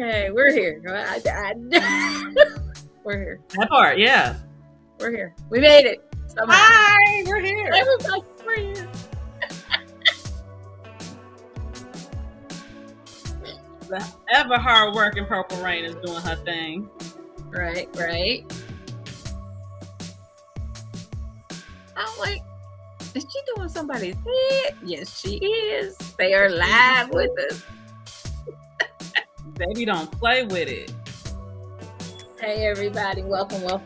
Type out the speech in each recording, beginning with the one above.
Okay, we're here. We're here. That part, yeah. We're here. We made it. Somehow. Hi, we're here. Everybody, we're here. The ever hard-working Purple Rain is doing her thing. Right. I'm like, is she doing somebody's head? Yes, she is. They are live with us. Baby, don't play with it. Hey, everybody. Welcome. I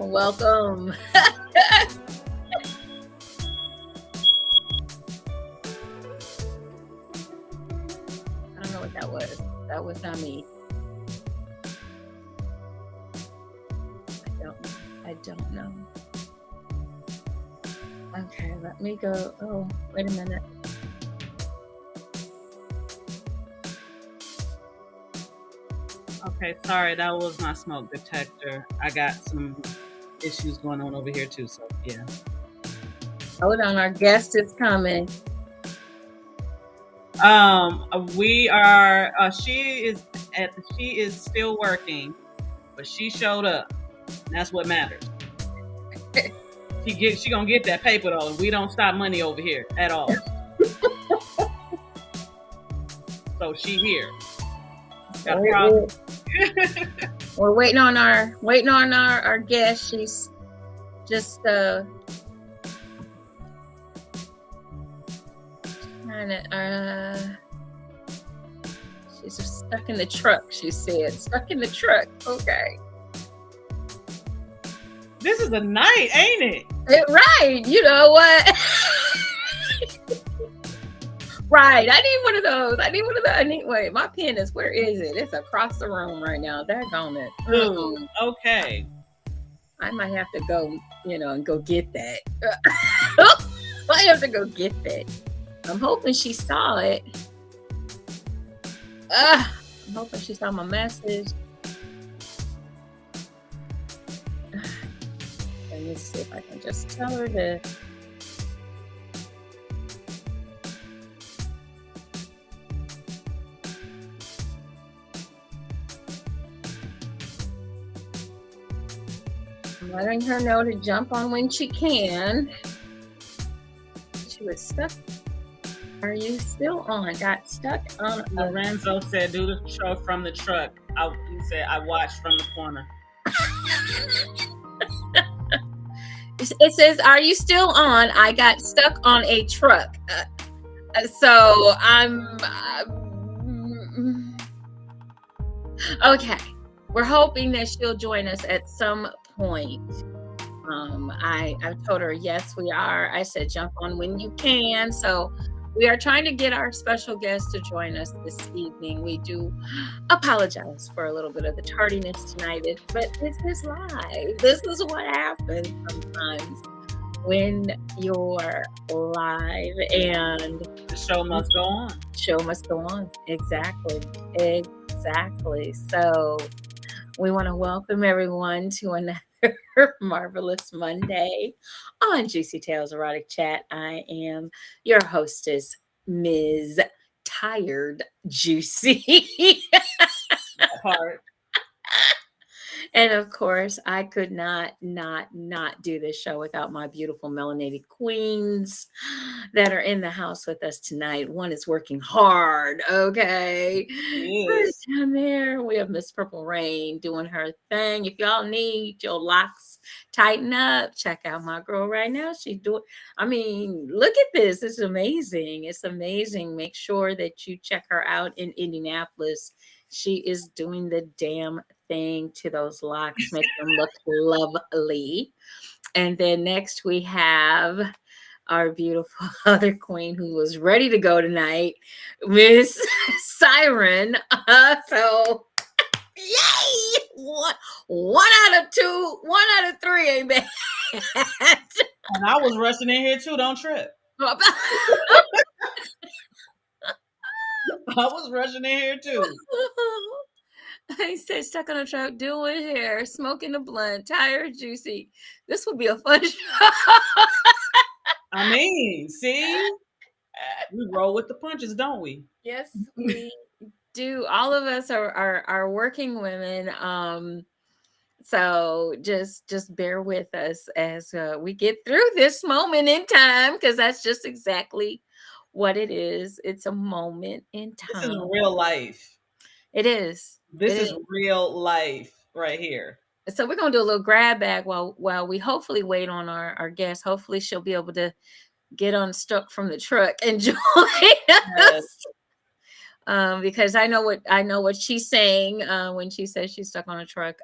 don't know what that was. That was not me. I don't know. Okay, let me go. Oh, wait a minute. Okay, sorry, that was my smoke detector. I got some issues going on over here too, so yeah. Hold on, our guest is coming. We are. She is still working, but she showed up. And that's what matters. She gonna get that paper though, and we don't stop money over here at all. So she here. Got a problem. We're waiting on our guest. She's just she's just stuck in the truck. She said, "Stuck in the truck." Okay. This is a night, ain't it? Right. You know what? Right. I need one of those. Wait, my pen is, where is it? It's across the room right now. Daggone it. Ooh, okay. I might have to go, and go get that. I have to go get that. I'm hoping she saw it. I'm hoping she saw my message. Let me see if I can just tell her to. I'm letting her know to jump on when she can. She was stuck. Are you still on? Got stuck on. Lorenzo said, "Do the show from the truck." He said, "I watched from the corner." It says, "Are you still on? I got stuck on a truck." So I'm okay. We're hoping that she'll join us at some point. I told her, yes, we are. I said, jump on when you can. So we are trying to get our special guest to join us this evening. We do apologize for a little bit of the tardiness tonight, but this is live. This is what happens sometimes when you're live, and the show must go on. Show must go on. Exactly. So we want to welcome everyone to another marvelous Monday on Juicy Tales Erotic Chat. I am your hostess, Ms. Tired JewCee. And of course, I could not do this show without my beautiful melanated queens that are in the house with us tonight. One is working hard, okay? Yes. Down there, we have Miss Purple Rain doing her thing. If y'all need your locks tighten up, check out my girl right now. She's doing, look at this. It's amazing. It's amazing. Make sure that you check her out in Indianapolis. She is doing the damn thing to those locks, make them look lovely. And then next we have our beautiful other queen who was ready to go tonight, Miss Siren. So yay! One out of three ain't bad. And I was rushing in here too. Don't trip. I was rushing in here too. I said, stuck on a truck, doing hair, smoking a blunt, tired, JewCee. This will be a fun show. See, we roll with the punches, don't we? Yes, we do. All of us are working women. So just bear with us as we get through this moment in time, because that's just exactly what it is. It's a moment in This is time. real life. It is. It This is. is real life right here. So we're gonna do a little grab bag while we hopefully wait on our guest. Hopefully she'll be able to get unstuck from the truck and join Yes. us. Because I know what she's saying when she says she's stuck on a truck.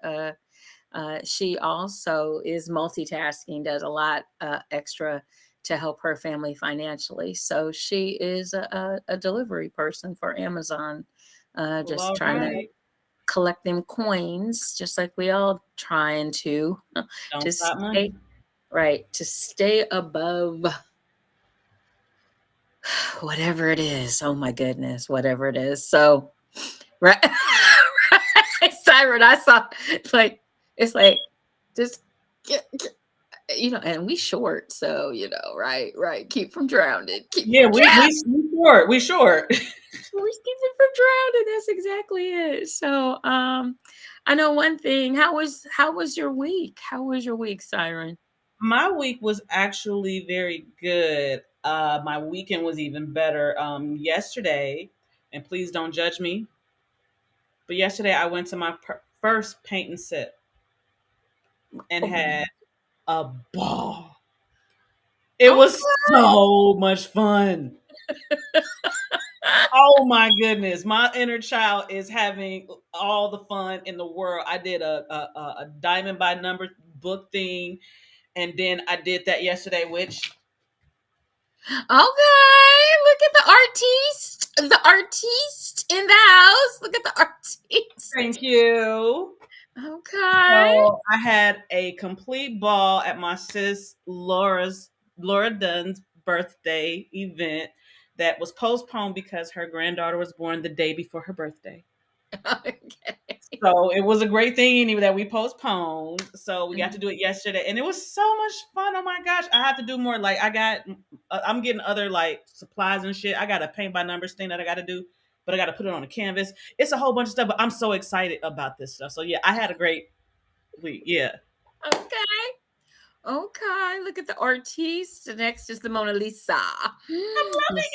She also is multitasking, does a lot extra to help her family financially. So she is a delivery person for Amazon, Well, just all trying to right. collect them coins, just like we all trying Don't to stop money. stay right, to stay above whatever it is. Oh my goodness, whatever it is. So right, right, Siren, I saw like it's like just and we short, so right, right. Keep from drowning. Keep Yeah, from we short. We short. we're keeping from drowning. That's exactly it. So I know one thing. How was your week? How was your week, Siren? My week was actually very good. My weekend was even better. Yesterday, and please don't judge me, but yesterday I went to my first paint and sip and Oh, had a ball. It was okay. so much fun. Oh my goodness, my inner child is having all the fun in the world. I did a diamond by number book thing, and then I did that yesterday, which Okay, look at the artiste in the house. Look at the artiste. thank you. Okay. So I had a complete ball at my sis Laura Dunn's birthday event that was postponed because her granddaughter was born the day before her birthday. Okay. So it was a great thing anyway that we postponed. So we got to Mhm. do it yesterday, and it was so much fun. Oh my gosh, I have to do more. Like I'm getting other like supplies and shit. I got a paint by numbers thing that I got to do, but I got to put it on a canvas. It's a whole bunch of stuff, but I'm so excited about this stuff. So yeah, I had a great week. Yeah, Okay. Okay. Look at the artiste. The next is the Mona Lisa. Yes.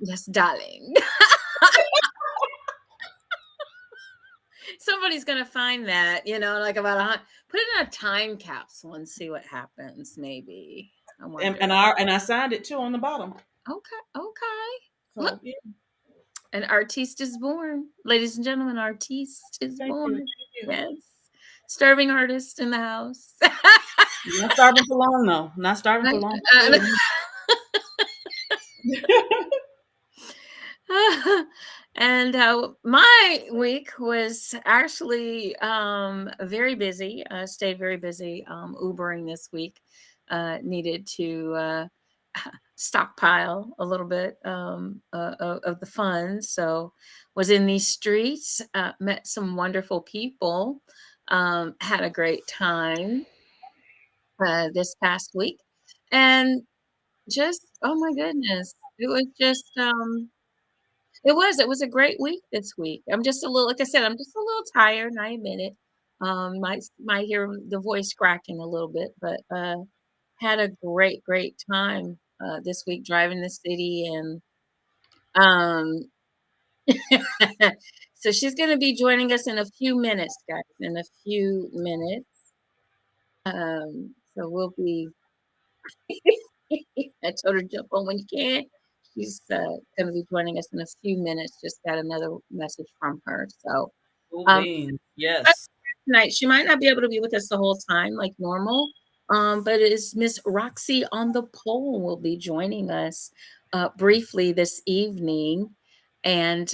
Yes, darling. Somebody's gonna find that, like about put it in a time capsule and see what happens. Maybe I and, wonder. and I signed it too on the bottom. Okay, okay. Look, So yeah, an artiste is born, ladies and gentlemen. Artiste is thank you, born. thank you. Yes, starving artist in the house. Not starving for long though. Not starving for long. And my week was actually very busy. Stayed very busy. Ubering this week. Needed to stockpile a little bit of the funds. So was in these streets. Met some wonderful people. Had a great time this past week, and just oh my goodness, it was just it was a great week this week. I'm just a little like I said, I'm just a little tired, and I admit it. Might hear the voice cracking a little bit, but had a great time this week driving the city, and um so she's gonna be joining us in a few minutes, guys, in a few minutes. So we'll be I told her jump on when you can. She's gonna be joining us in a few minutes. Just got another message from her. So Cool um beans. Yes. tonight. She might not be able to be with us the whole time like normal. But it is Miss Roxy on the pole will be joining us briefly this evening, and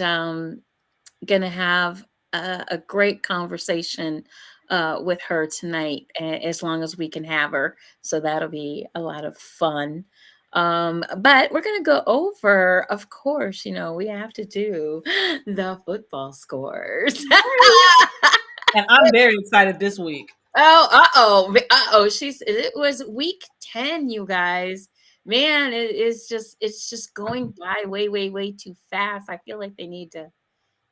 gonna have a great conversation with her tonight, as long as we can have her. So that'll be a lot of fun. But we're gonna go over, of course, we have to do the football scores. And I'm very excited this week. Oh, it was week 10, you guys. Man, it's just going by way, way, way too fast. I feel like they need to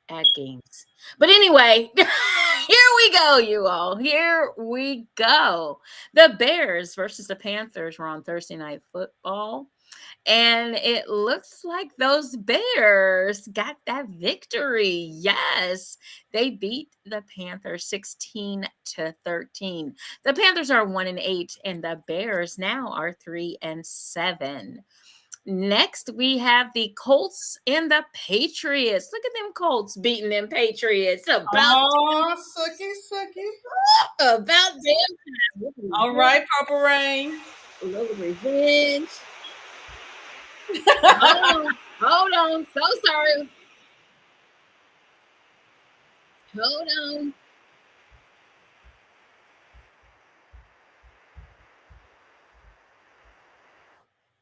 at games. But anyway, here we go, you all. Here we go. The Bears versus the Panthers were on Thursday Night Football. And it looks like those Bears got that victory. Yes, they beat the Panthers 16-13. The Panthers are 1-8, and the Bears now are 3-7. Next, we have the Colts and the Patriots. Look at them Colts beating them Patriots. Oh, sucky, sucky. About damn time. All right, Purple Rain. A little revenge. Hold on. Hold on. So sorry. Hold on.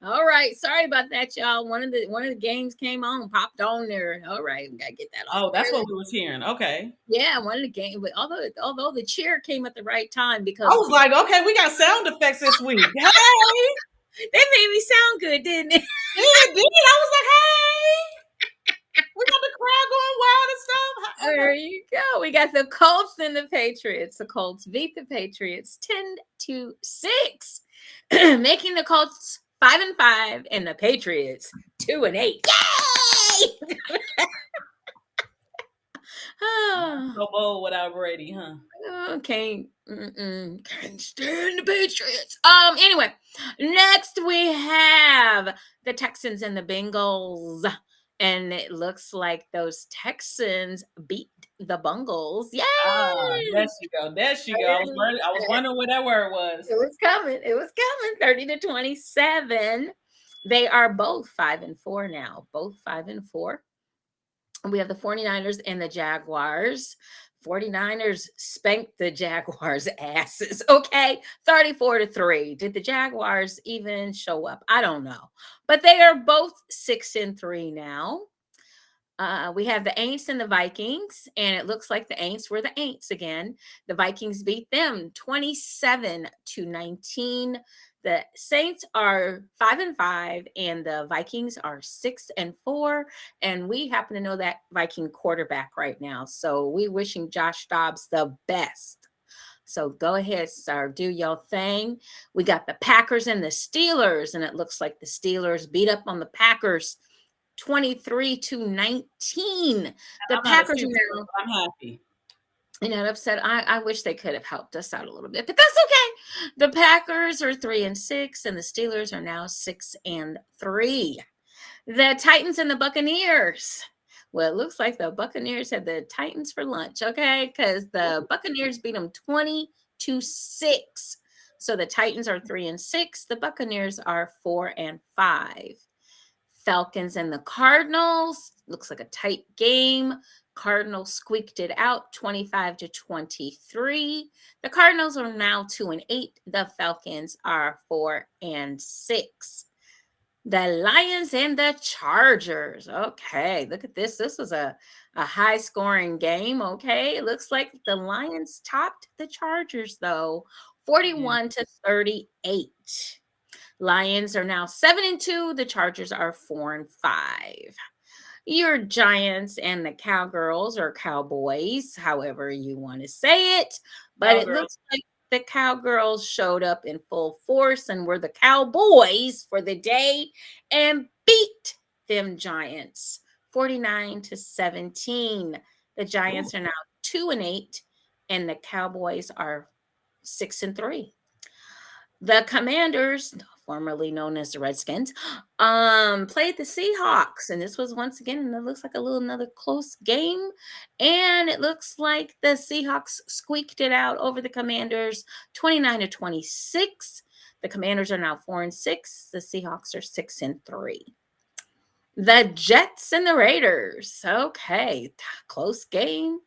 All right. Sorry about that, y'all. One of the games came on, popped on there. All right, we gotta get that off. Oh, that's what we was hearing. Okay. Yeah, one of the games. But although the cheer came at the right time because I was like, okay, we got sound effects this week. Hey, they made me sound good, didn't it? yeah, did I was like, hey, we got the crowd going wild and stuff. There you go. We got the Colts and the Patriots. The Colts beat the Patriots 10-6, making the Colts 5-5 and the Patriots 2-8. Yay! So bold without Brady, huh? Can't stand the Patriots. Anyway, next we have the Texans and the Bengals. And it looks like those Texans beat the Bungles. Yay! There she go. There she go. I was wondering what that word was. It was coming. It was coming. 30-27. They are both 5-4 now. Both 5-4. We have the 49ers and the Jaguars. 49ers spanked the Jaguars' asses. Okay, 34-3. Did the Jaguars even show up? I don't know. But they are both 6-3 now. We have the Aints and the Vikings, and it looks like the Aints were the Aints again. The Vikings beat them 27-19. The Saints are 5-5, and the Vikings are 6-4. And we happen to know that Viking quarterback right now, so we wishing Josh Dobbs the best. So go ahead, sir, do your thing. We got the Packers and the Steelers, and it looks like the Steelers beat up on the Packers 23-19. The Packers are now. I'm happy. You know, upset. I wish they could have helped us out a little bit, but that's okay. The Packers are 3-6, and the Steelers are now 6-3. The Titans and the Buccaneers. Well, it looks like the Buccaneers had the Titans for lunch, okay? Because the Buccaneers beat them 20-6. So the Titans are 3-6. The Buccaneers are 4-5. Falcons and the Cardinals. Looks like a tight game. Cardinals squeaked it out 25-23. The Cardinals are now 2-8. The Falcons are 4-6. The Lions and the Chargers. Okay, look at this. This was a high scoring game. Okay, it looks like the Lions topped the Chargers though, 41-38. Lions are now 7-2. The Chargers are 4-5. Your Giants and the Cowgirls or Cowboys, however you want to say it. But Cowgirls. It looks like the Cowgirls showed up in full force and were the Cowboys for the day and beat them Giants 49-17. The Giants are now 2-8 and the Cowboys are 6-3. The Commanders, formerly known as the Redskins, played the Seahawks, and this was once again, and it looks like another close game, and it looks like the Seahawks squeaked it out over the Commanders 29-26. The Commanders are now 4-6. The Seahawks are 6-3. The Jets and the Raiders. Okay, close game.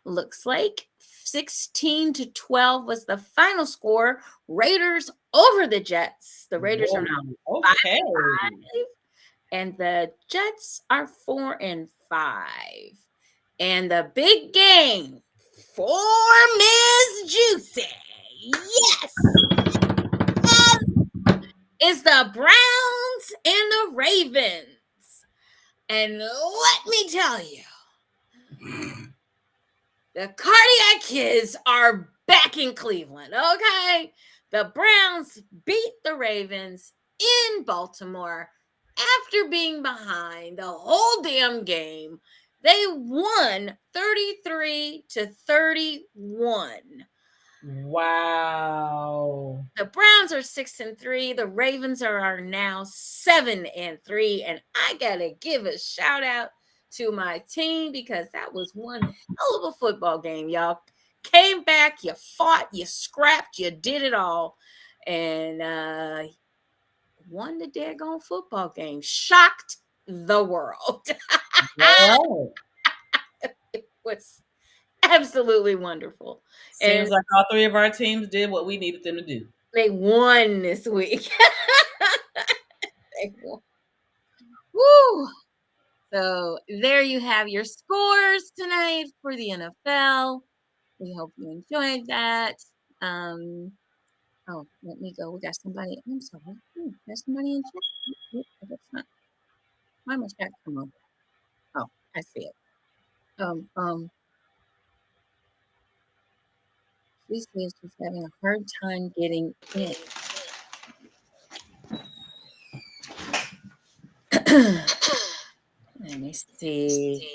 Looks like 16-12 was the final score. Raiders over the Jets. The Raiders are now 5-5, and the Jets are 4-5. And the big game for Miss JewCee, yes, is the Browns and the Ravens. And let me tell you, The Cardiac Kids are back in Cleveland, okay? The Browns beat the Ravens in Baltimore after being behind the whole damn game. They won 33-31. Wow. The Browns are 6-3. The Ravens are now 7-3. And I gotta give a shout out to my team because that was one hell of a football game, y'all. Came back, you fought, you scrapped, you did it all, and won the daggone football game. Shocked the world. All right. It was absolutely wonderful. Seems And like all three of our teams did what we needed them to do. they won this week. They won. Woo! So there you have your scores tonight for the NFL. We hope you enjoyed that. Oh, let me go. We got somebody. I'm sorry. There's somebody in chat. That's not. Why my chat come on? Oh, I see it. She says she's having a hard time getting in. Let me see.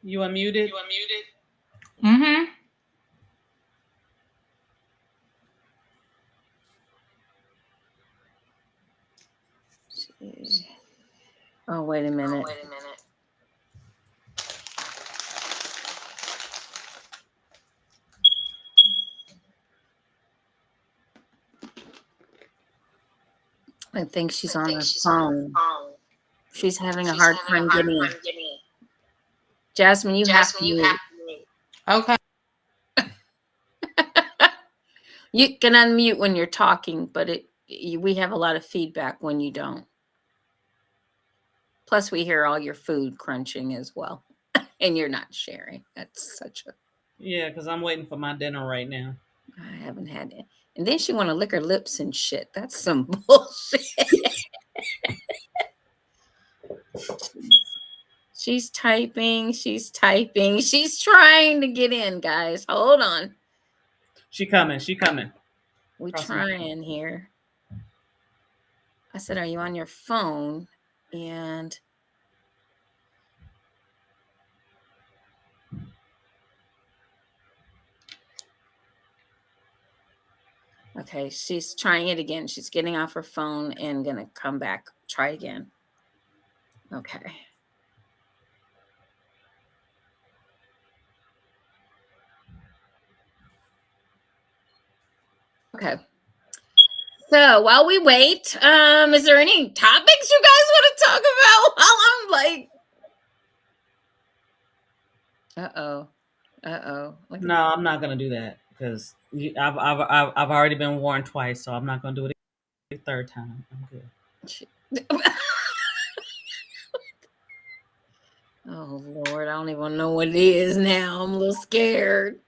You unmuted? Mm-hmm. Oh, wait a minute. I think she's on her phone. She's having a hard time getting in. Jasmine, you have to mute. Okay. You can unmute when you're talking, but we have a lot of feedback when you don't. Plus, we hear all your food crunching as well, and you're not sharing. That's such a. Yeah, because I'm waiting for my dinner right now. I haven't had it. And then she want to lick her lips and shit. That's some bullshit. She's typing. She's typing. She's trying to get in, guys. Hold on. She coming. She coming. We trying here. I said, are you on your phone? And okay, she's trying it again. She's getting off her phone and gonna come back. Try again. Okay. Okay. So while we wait, is there any topics you guys want to talk about while I'm like, No, I'm not gonna do that because I've already been warned twice, so I'm not gonna do it a third time. I'm good. Oh Lord, I don't even know what it is now. I'm a little scared.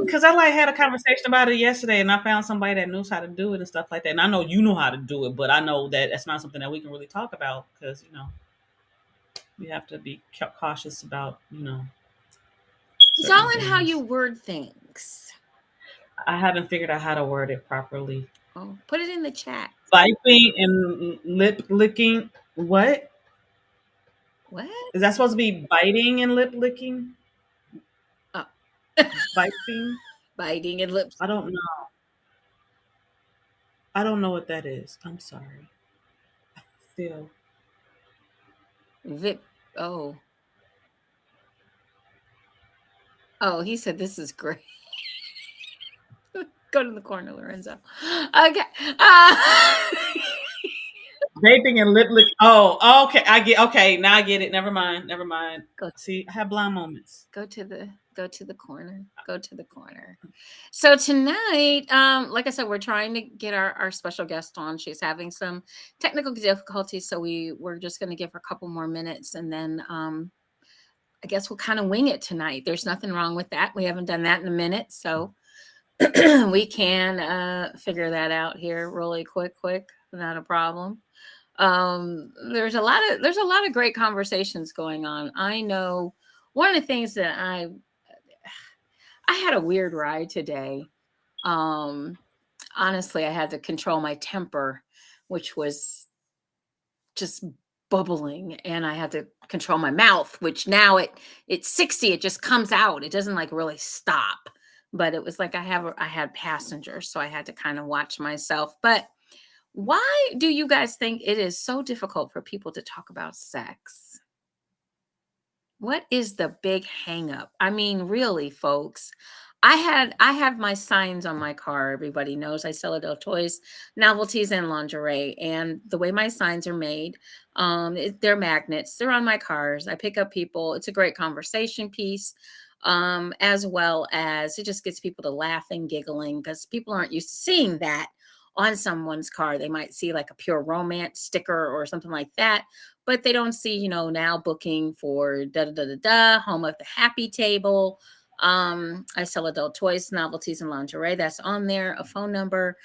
Because I had a conversation about it yesterday, and I found somebody that knows how to do it and stuff like that. And I know you know how to do it, but I know that that's not something that we can really talk about because we have to be cautious about It's all in how you word things. I haven't figured out how to word it properly. Oh, put it in the chat. Viping and lip licking. What? What? Is that supposed to be biting and lip licking? Oh. Biting? Biting and lips. I don't know. I don't know what that is. I'm sorry. Still. Vip. Oh. Oh, he said this is great. Go to the corner, Lorenzo. Okay. Vaping and lip lick. Oh, okay. I get. Okay, now I get it. Never mind. Never mind. See, I have blind moments. Go to the corner. Go to the corner. So tonight, like I said, we're trying to get our special guest on. She's having some technical difficulties, so we're just going to give her a couple more minutes, and then I guess we'll kind of wing it tonight. There's nothing wrong with that. We haven't done that in a minute, so we can figure that out here really quick. Not a problem. There's a lot of great conversations going on. I know one of the things that I had a weird ride today. Um, Honestly, I had to control my temper, which was just bubbling, and I had to control my mouth, which now it's 60, it just comes out. It doesn't like really stop. But it was like I had passengers, so I had to kind of watch myself. But why do you guys think it is so difficult for people to talk about sex? What is the big hang up? I mean, really, folks. I have my signs on my car. Everybody knows I sell adult toys, novelties, and lingerie. And the way my signs are made, they're magnets. They're on my cars. I pick up people. It's a great conversation piece, as well as it just gets people to laughing, giggling, because people aren't used to seeing that on someone's car. They might see like a pure romance sticker or something like that, but they don't see, now booking for da da da da da, home of the happy table. I sell adult toys, novelties, and lingerie. That's on there, a phone number,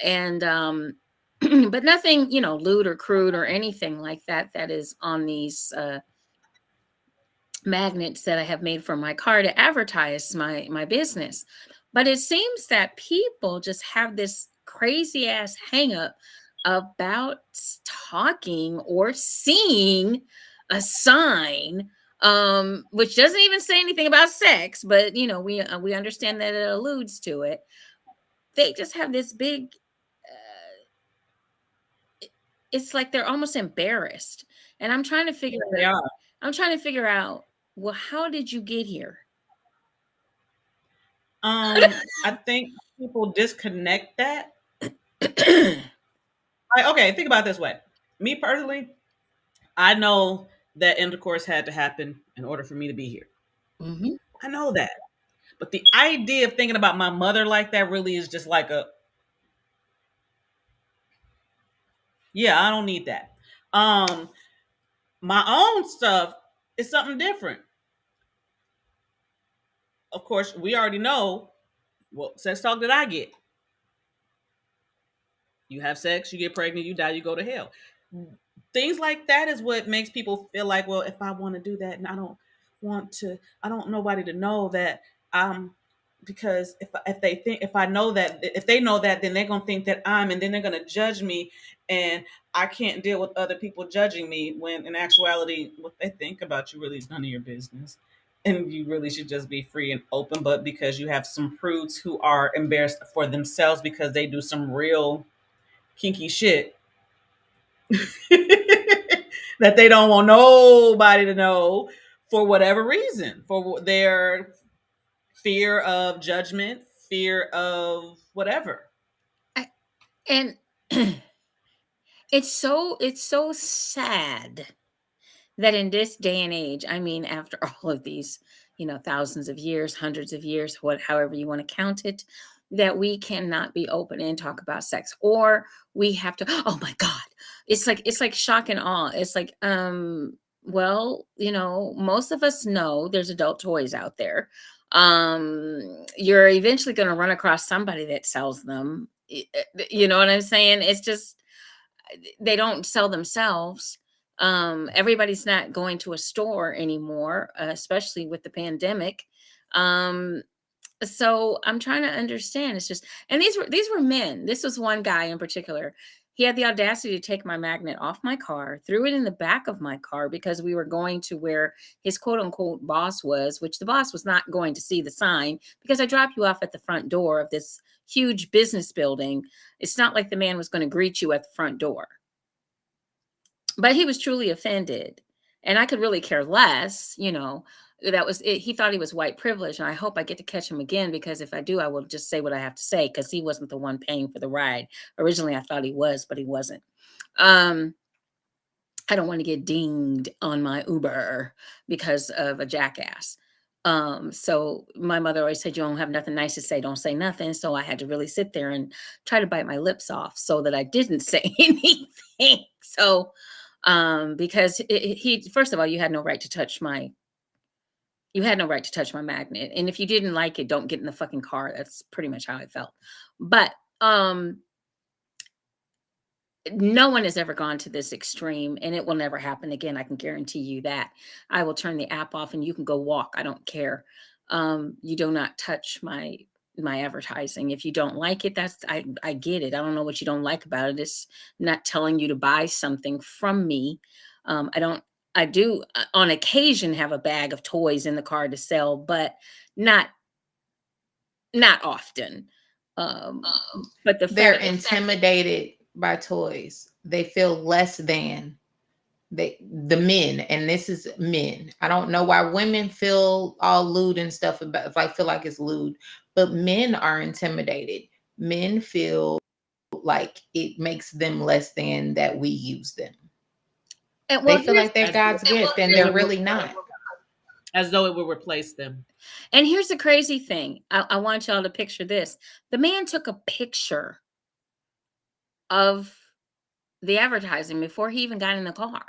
and but nothing, lewd or crude or anything like that. That is on these magnets that I have made for my car to advertise my business. But it seems that people just have this crazy ass hang up about talking or seeing a sign, which doesn't even say anything about sex, but we understand that it alludes to it. They just have this big it's like they're almost embarrassed. And They are. I'm trying to figure out, well, how did you get here? I think people disconnect that. Okay, think about it this way. Me personally, I know that intercourse had to happen in order for me to be here. Mhm. I know that. But the idea of thinking about my mother like that really is just like yeah, I don't need that. Um, my own stuff is something different. Of course, we already know what sex talk did I get. You have sex, you get pregnant, you die, you go to hell. Things like that is what makes people feel like, well, if I want to do that and I don't want nobody to know that I'm because if they think if I know that if they know that then they're gonna think that and then they're gonna judge me and I can't deal with other people judging me when in actuality what they think about you really is none of your business. And you really should just be free and open, but because you have some prudes who are embarrassed for themselves because they do some real kinky shit that they don't want nobody to know for whatever reason, for their fear of judgment, fear of whatever. I, and it's so sad that in this day and age, I mean, after all of these, thousands of years, hundreds of years, however you want to count it, that we cannot be open and talk about sex, or we have to. Oh my God, it's like shock and awe. It's like, well, most of us know there's adult toys out there. You're eventually going to run across somebody that sells them. You know what I'm saying? It's just they don't sell themselves. Everybody's not going to a store anymore, especially with the pandemic. um so I'm trying to understand. It's just, and these were men. This was one guy in particular. He had the audacity to take my magnet off my car, threw it in the back of my car because we were going to where his quote unquote boss was, which the boss was not going to see the sign because I dropped you off at the front door of this huge business building. It's not like the man was going to greet you at the front door. But he was truly offended, and I could really care less. That was it. He thought he was white privilege, and I hope I get to catch him again, because if I do, I will just say what I have to say, because he wasn't the one paying for the ride. Originally I thought he was, but he wasn't. um I don't want to get dinged on my Uber because of a jackass. So my mother always said, you don't have nothing nice to say, don't say nothing. So I had to really sit there and try to bite my lips off so that I didn't say anything. So because he, first of all, you had no right to touch my magnet. And if you didn't like it, don't get in the fucking car. That's pretty much how I felt. But No one has ever gone to this extreme, and it will never happen again. I can guarantee you that. I will turn the app off and you can go walk. I don't care. You do not touch my advertising. If you don't like it, I get it. I don't know what you don't like about it. It's not telling you to buy something from me. I don't I do on occasion have a bag of toys in the car to sell, but not not often. Um, but the They're fact intimidated by toys. They feel less than the men, and this is men. I don't know why women feel all lewd and stuff about if I feel like it's lewd, but men are intimidated. Men feel like it makes them less than that we use them. and They well, feel here's like they're as, God's gift, and as they're it will, really not. as though it will replace them. And here's the crazy thing. I want y'all to picture this. The man took a picture of the advertising before he even got in the car.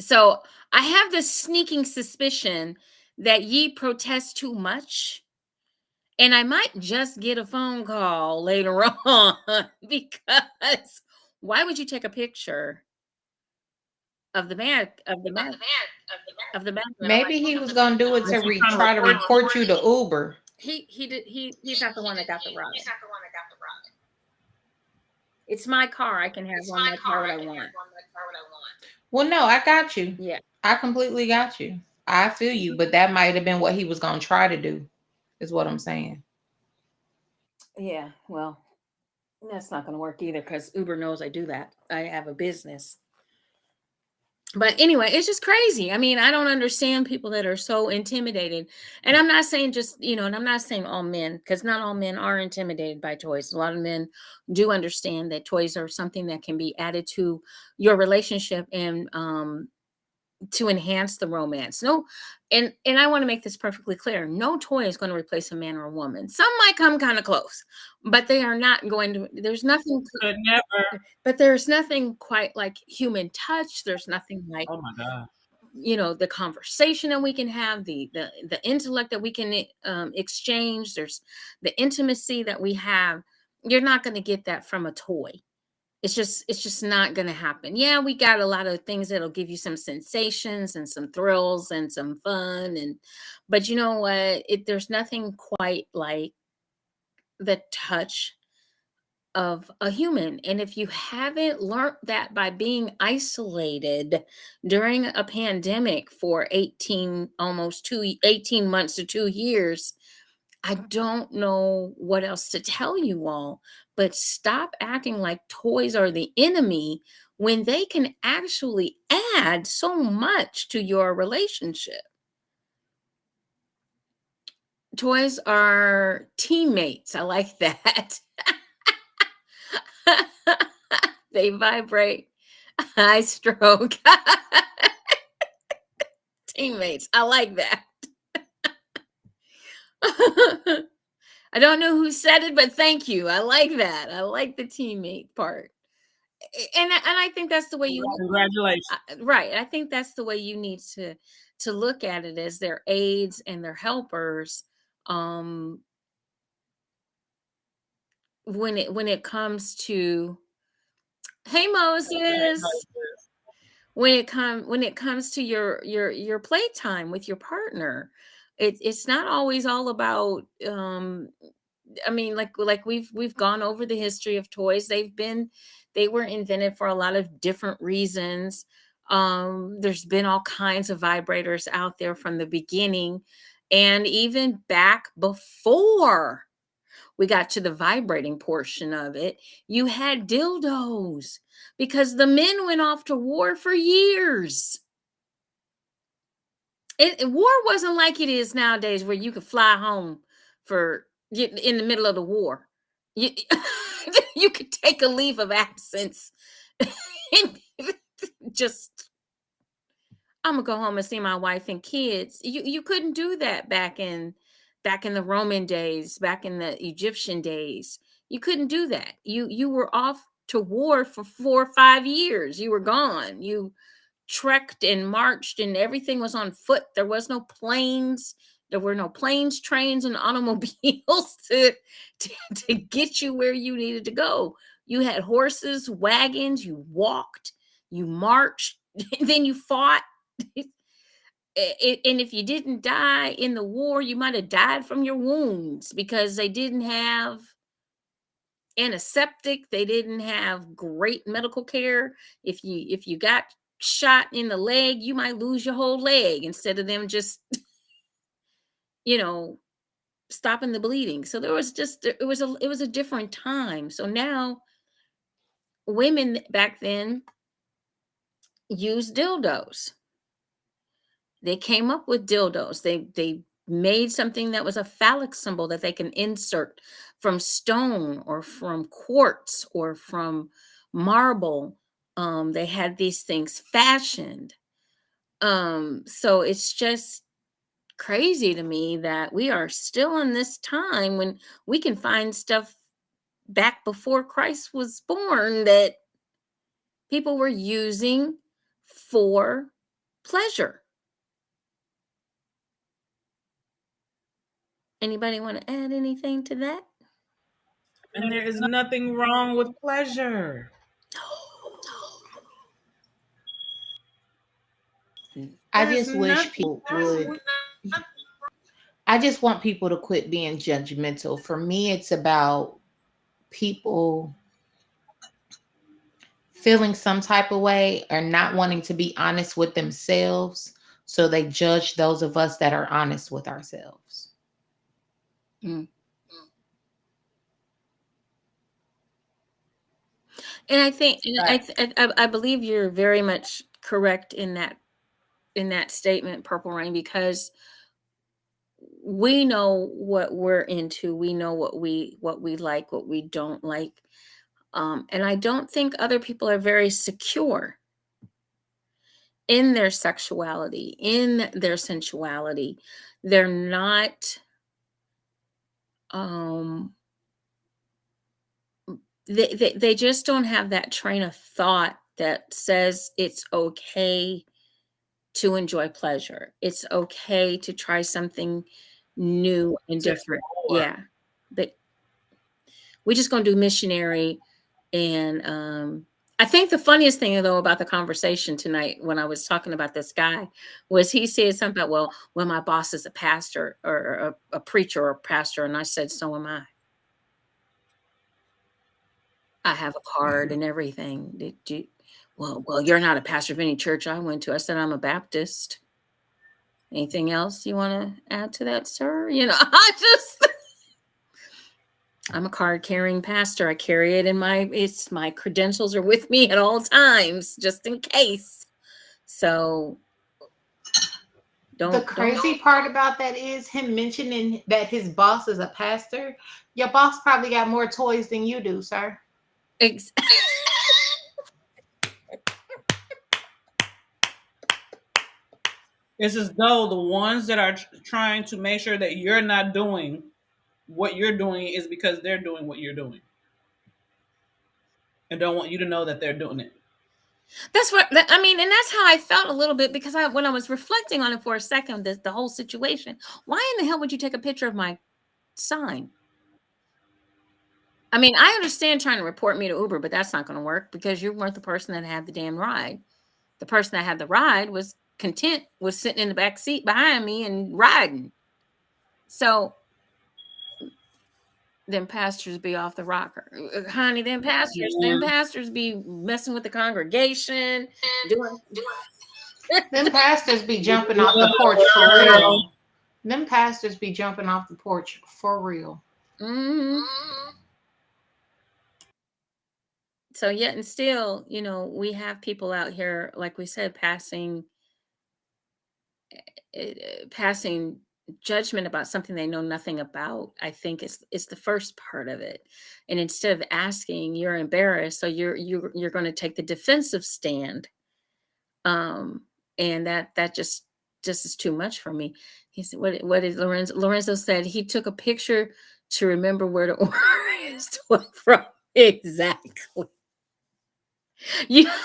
So I have this sneaking suspicion that ye protest too much. And I might just get a phone call later on because why would you take a picture of the man of the man? Maybe he was gonna do it to Was he trying to try to record? report you to Uber. He's not the one that got the ride. It's my car. I can have one my car what I want. Well, no, I got you. Yeah. I completely got you. I feel you, but that might have been what he was gonna try to do, is what I'm saying. Yeah. Well, that's not going to work either because Uber knows I do that. I have a business. But anyway, it's just crazy. I mean, I don't understand people that are so intimidated. And I'm not saying just, and I'm not saying all men, because not all men are intimidated by toys. A lot of men do understand that toys are something that can be added to your relationship and to enhance the romance. No, and I want to make this perfectly clear. No toy is going to replace a man or a woman. Some might come kind of close, but they are not going to. There's nothing. Could never. But there's nothing quite like human touch. There's nothing like Oh my God. the conversation that we can have, the intellect that we can exchange. There's the intimacy that we have. You're not going to get that from a toy. It's just not going to happen. Yeah, we got a lot of things that'll give you some sensations and some thrills and some fun, but you know what? There's nothing quite like the touch of a human. And if you haven't learned that by being isolated during a pandemic for 18 months to 2 years, I don't know what else to tell you all, but stop acting like toys are the enemy when they can actually add so much to your relationship. Toys are teammates. I like that. They vibrate. I stroke. Teammates. I like that. I don't know who said it, but thank you. I like that. I like the teammate part. And I think that's the way you Congratulations. right. I think that's the way you need to look at it as their aides and their helpers. Um when it comes to hey Moses, when it comes to your playtime with your partner, it's not always all about I mean, like we've gone over the history of toys. They were invented for a lot of different reasons. There's been all kinds of vibrators out there from the beginning, and even back before we got to the vibrating portion of it, you had dildos because the men went off to war for years. War wasn't like it is nowadays, where you could fly home for in the middle of the war. You, you could take a leave of absence and just I'm gonna go home and see my wife and kids. You couldn't do that back in the Roman days, back in the Egyptian days. You couldn't do that. You were off to war for 4 or 5 years. You were gone. You trekked and marched, and everything was on foot. There was no planes. There were no planes, trains, and automobiles to get you where you needed to go. You had horses, wagons, you walked, you marched, then you fought. And if you didn't die in the war, you might have died from your wounds because they didn't have antiseptic, they didn't have great medical care. If you got shot in the leg, you might lose your whole leg instead of them just you know stopping the bleeding. So there was just it was a different time. So now women back then used dildos. They came up with dildos. They made something that was a phallic symbol that they can insert from stone or from quartz or from marble. They had these things fashioned. So it's just crazy to me that we are still in this time when we can find stuff back before Christ was born that people were using for pleasure. Anybody want to add anything to that? And there is nothing wrong with pleasure. I There's just wish nothing people wrong would. with I just want people to quit being judgmental. For me, it's about people feeling some type of way or not wanting to be honest with themselves. So they judge those of us that are honest with ourselves. Mm. And I think, and that. I believe you're very much correct in that statement, Purple Rain, because we know what we're into. We know what we like, what we don't like. And I don't think other people are very secure in their sexuality, in their sensuality. They're not um they just don't have that train of thought that says it's okay to enjoy pleasure. It's okay to try something new and To different. explore. Yeah. But we're just gonna do missionary. And I think the funniest thing though about the conversation tonight when I was talking about this guy was he said something about, well, my boss is a pastor or a preacher or a pastor, and I said, so am I. I have a card and everything. Did you, well, you're not a pastor of any church I went to. I said I'm a Baptist. Anything else you want to add to that, sir? I'm a card carrying pastor. I carry it in my credentials are with me at all times, just in case. So The don't. crazy part about that is him mentioning that his boss is a pastor. Your boss probably got more toys than you do, sir. Ex- It's as though the ones that are trying to make sure that you're not doing what you're doing is because they're doing what you're doing and don't want you to know that they're doing it. That's what I mean, and that's how I felt a little bit because when I was reflecting on it for a second, the whole situation. Why in the hell would you take a picture of my sign? I mean, I understand trying to report me to Uber, but that's not going to work because you weren't the person that had the damn ride. The person that had the ride was content was sitting in the back seat behind me and riding. So them pastors be off the rocker. Honey, them Yeah. pastors be messing with the congregation, doing Them pastors be jumping off the porch for Girl. real. Them pastors be jumping off the porch for real. mhm. So yet and still, we have people out here, like we said, passing judgment about something they know nothing about. I think it's the first part of it. And instead of asking, you're embarrassed, so you're going to take the defensive stand. Um, and that just is too much for me. He said, what did Lorenzo said? He took a picture to remember where to order his toy from. Exactly. Yeah.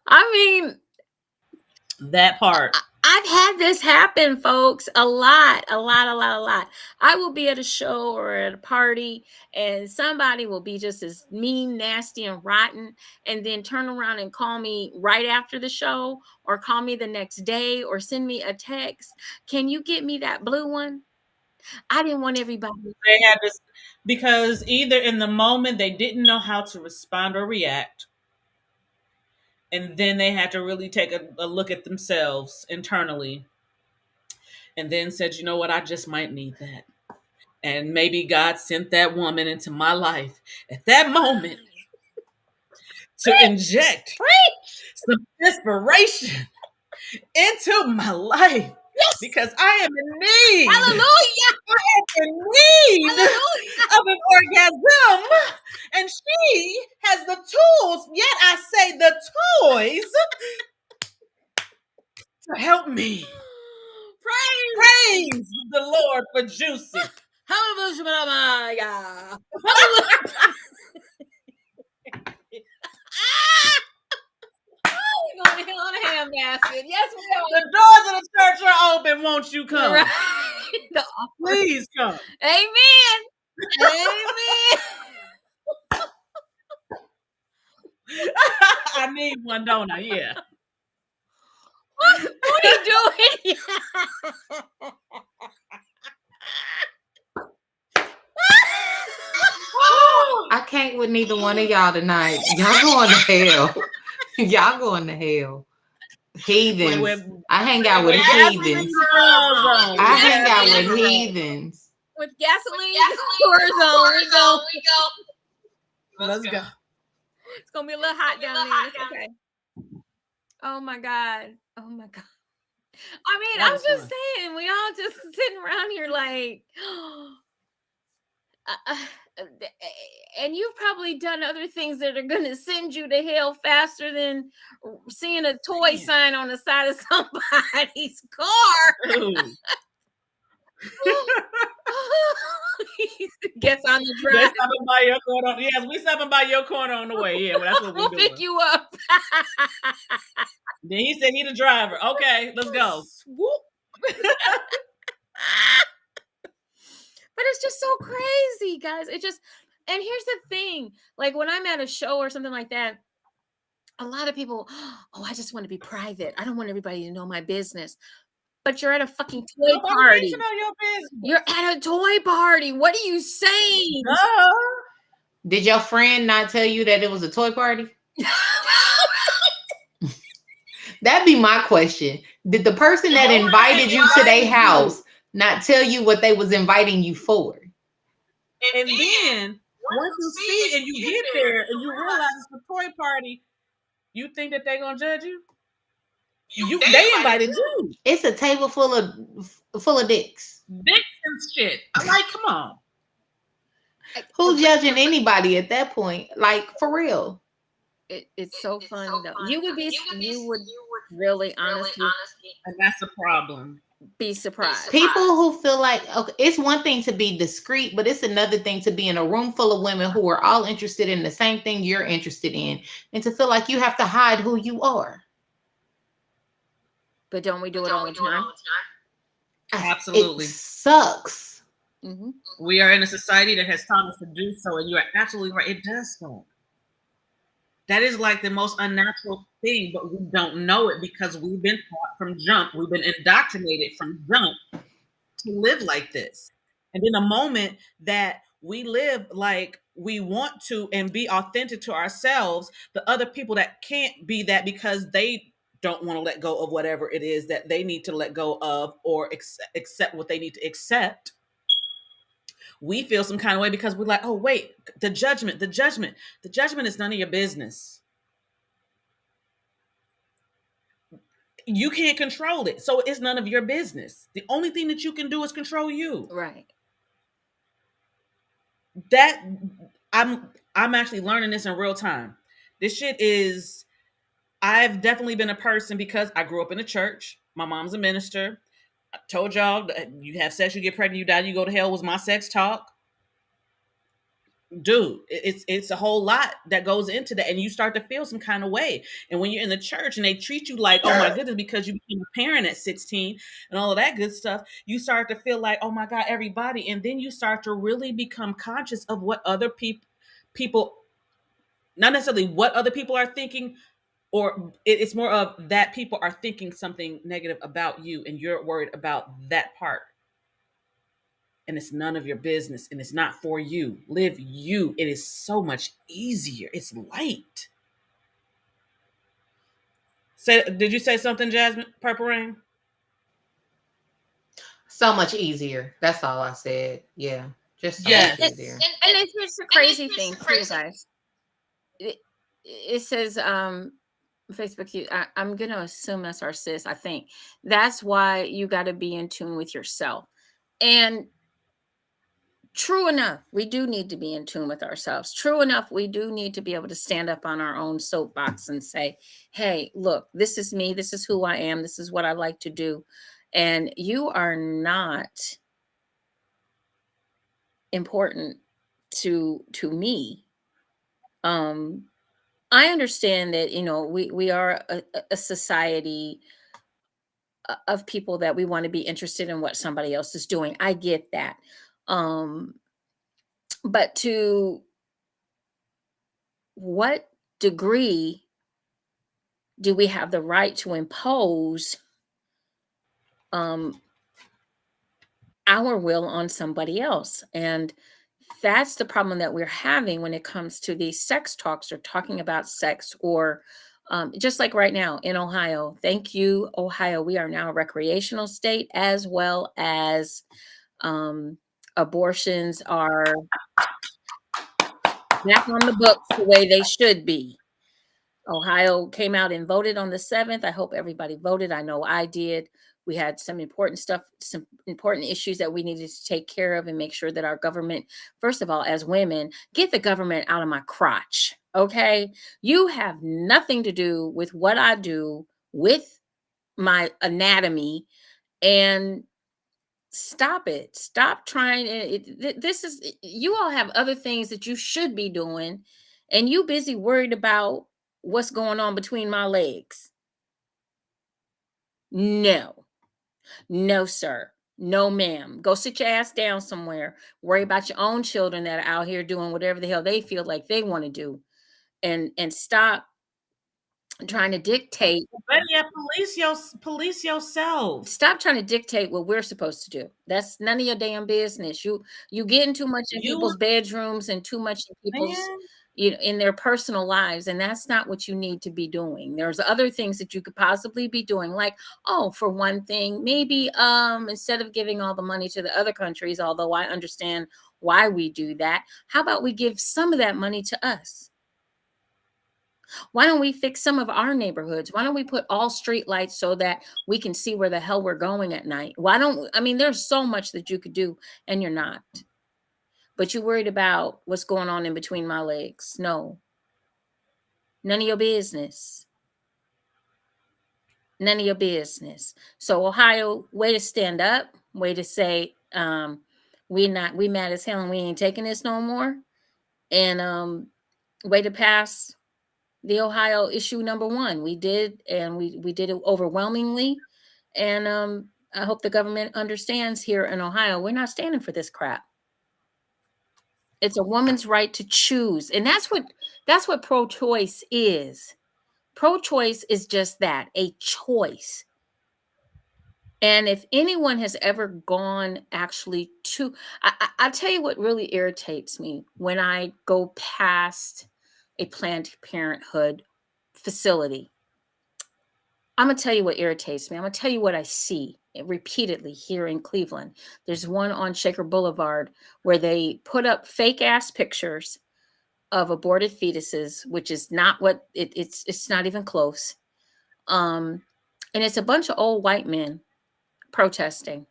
I mean, That part. I I've had this happen, folks, a lot, a lot, a lot, a lot. I will be at a show or at a party, and somebody will be just as mean, nasty, and rotten, and then turn around and call me right after the show, or call me the next day, or send me a text. Can you get me that blue one? I didn't want everybody. They had this because either in the moment they didn't know how to respond or react, and then they had to really take a look at themselves internally, and then said, you know what, I just might need that. And maybe God sent that woman into my life at that moment to inject some inspiration into my life Yes, because I am in need. hallelujah, I am in need hallelujah. of an orgasm. And she has the tools, yet I say the toys, to help me. Praise. Praise the Lord for JewCee. Hallelujah. We're going to hell on a ham basket. Yes, we are. The doors of the church are open. Won't you come? Right. The Please come. Amen. Amen. I need one, don't I? Yeah. What are you doing? I can't with neither one of y'all tonight. Y'all going to hell. Y'all going to hell. Heathens. I hang out with heathens. I hang out with heathens. With gasoline Corazon, we go. Let's go. It's gonna be a little hot down there. It's okay. Oh my God. Oh my God. I mean, That I'm was just fun. saying, we all just sitting around here like, and you've probably done other things that are going to send you to hell faster than seeing a toy sign on the side of somebody's car. Ooh. Guess on the They drive. stopping by your corner. Yes, we stopping by your corner on the way. Yeah, well, that's what We'll we're doing. pick you up. Then he said he the driver. Okay, let's go. Swoop. But it's just so crazy, guys. It just, and here's the thing, like when I'm at a show or something like that, a lot of people, oh, I just want to be private. I don't want everybody to know my business. But you're at a fucking toy Nobody party. needs to know your business. You're at a toy party. What are you saying? Duh. Did your friend not tell you that it was a toy party? That'd be my question. Did the person that invited you to their house not tell you what they was inviting you for? And then once you see it and you get there and you realize it's a toy party, you think that they're gonna judge you? They invited you. It's a table full of dicks. Dicks and shit. I'm like, come on. Who's judging anybody at that point? Like, for real. It's so funny though. You would really honestly, And that's a problem. be surprised. People who feel like, okay, it's one thing to be discreet, but it's another thing to be in a room full of women who are all interested in the same thing you're interested in, and to feel like you have to hide who you are. But don't we do it all the time? Absolutely. It sucks. Mm-hmm. We are in a society that has taught us to do so, and you are absolutely right. It does so. That is like the most unnatural thing, but we don't know it because we've been taught from jump. We've been indoctrinated from jump to live like this. And in a moment that we live like we want to and be authentic to ourselves, the other people that can't be that because they don't want to let go of whatever it is that they need to let go of or accept what they need to accept, we feel some kind of way because we're like, oh, wait, the judgment is none of your business. You can't control it. So it's none of your business. The only thing that you can do is control you. Right. That I'm actually learning this in real time. This shit is, I've definitely been a person because I grew up in a church. My mom's a minister. I told y'all that you have sex, you get pregnant, you die, you go to hell was my sex talk. dude, it's a whole lot that goes into that, and you start to feel some kind of way. And when you're in the church and they treat you like, oh my goodness, because you became a parent at 16 and all of that good stuff, you start to feel like, oh my God, everybody. And then you start to really become conscious of what other people, not necessarily what other people are thinking, or it's more of that people are thinking something negative about you and you're worried about that part, and it's none of your business and it's not for you. Live you. It is so much easier. It's light. Say, did you say something, Jasmine? Purple Rain? So much easier. That's all I said. Yeah, just so And much Yes. easier. it's a crazy thing too, guys. It says Facebook, I'm going to assume that's our sis, I think. That's why you got to be in tune with yourself. And true enough, we do need to be in tune with ourselves. True enough, we do need to be able to stand up on our own soapbox and say, hey, look, this is me. This is who I am. This is what I like to do. And you are not important to me. I understand that, we are a society of people that we want to be interested in what somebody else is doing. I get that. Um, but to what degree do we have the right to impose um, our will on somebody else? And that's the problem that we're having when it comes to these sex talks or talking about sex, or just like right now in Ohio. Thank you, Ohio. We are now a recreational state, as well as abortions are back on the books the way they should be. Ohio came out and voted on the 7th. I hope everybody voted. I know I did. We had some important stuff, some important issues that we needed to take care of and make sure that our government, first of all, as women, get the government out of my crotch. Okay. You have nothing to do with what I do with my anatomy, and stop it. Stop trying. This is, you all have other things that you should be doing, and you busy worried about what's going on between my legs. No, no, sir. No, ma'am. Go sit your ass down somewhere. Worry about your own children that are out here doing whatever the hell they feel like they want to do, and stop trying to dictate. But yeah, police yourself. Stop trying to dictate what we're supposed to do. That's none of your damn business. You getting too much in You people's bedrooms and too much in people's, man. in their personal lives, and that's not what you need to be doing. There's other things that you could possibly be doing, like, oh, for one thing, maybe instead of giving all the money to the other countries, although I understand why we do that, how about we give some of that money to us? Why don't we fix some of our neighborhoods? Why don't we put all street lights so that we can see where the hell we're going at night? Why don't, I mean, there's so much that you could do, and you're not. But you're worried about what's going on in between my legs. No. None of your business. None of your business. So Ohio, way to stand up, way to say, we mad as hell and we ain't taking this no more. And way to pass the Ohio issue number 1. We did, and we did it overwhelmingly. And I hope the government understands here in Ohio, we're not standing for this crap. It's a woman's right to choose. And that's what pro-choice is. Pro-choice is just that, a choice. And if anyone has ever gone actually to, I'll tell you what really irritates me when I go past a Planned Parenthood facility. I'm going to tell you what irritates me. I'm going to tell you what I see repeatedly here in Cleveland. There's one on Shaker Boulevard where they put up fake ass pictures of aborted fetuses, which is not what it's not even close. And it's a bunch of old white men protesting.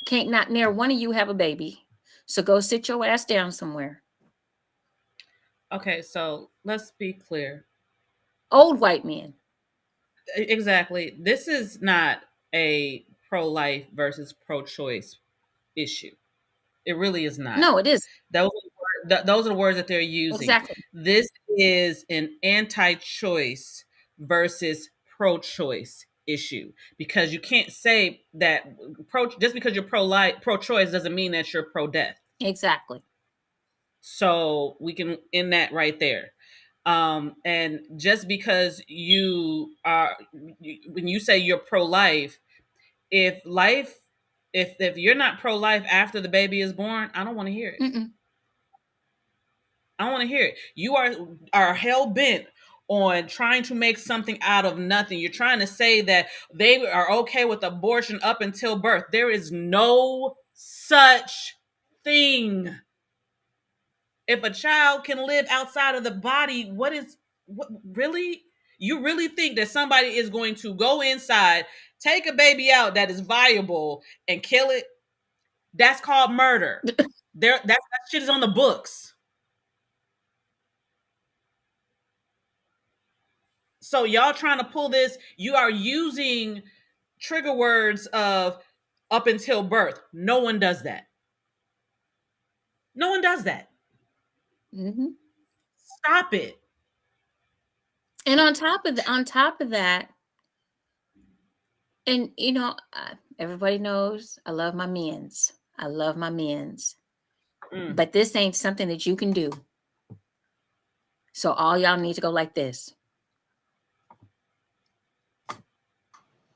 Can't not near one of you have a baby. So go sit your ass down somewhere. Okay, so let's be clear. Old white men. Exactly. This is not a pro-life versus pro-choice issue. It really is not. No, it is. Those those are the words that they're using. Exactly. This is an anti-choice versus pro-choice issue, because you can't say that just because you're pro-life, pro-choice doesn't mean that you're pro-death. Exactly. So we can end that right there. And just because when you say you're pro-life, if life, if you're not pro-life after the baby is born, I don't want to hear it. Mm-mm. I don't want to hear it. You are hell bent on trying to make something out of nothing. You're trying to say that they are okay with abortion up until birth. There is no such thing. If a child can live outside of the body, what really? You really think that somebody is going to go inside, take a baby out that is viable, and kill it? That's called murder. That shit is on the books. So y'all trying to pull this, you are using trigger words of up until birth. No one does that. No one does that. Mm-hmm. Stop it. And on top of that, and everybody knows I love my men's. I love my men's. Mm. But this ain't something that you can do. So all y'all need to go like this.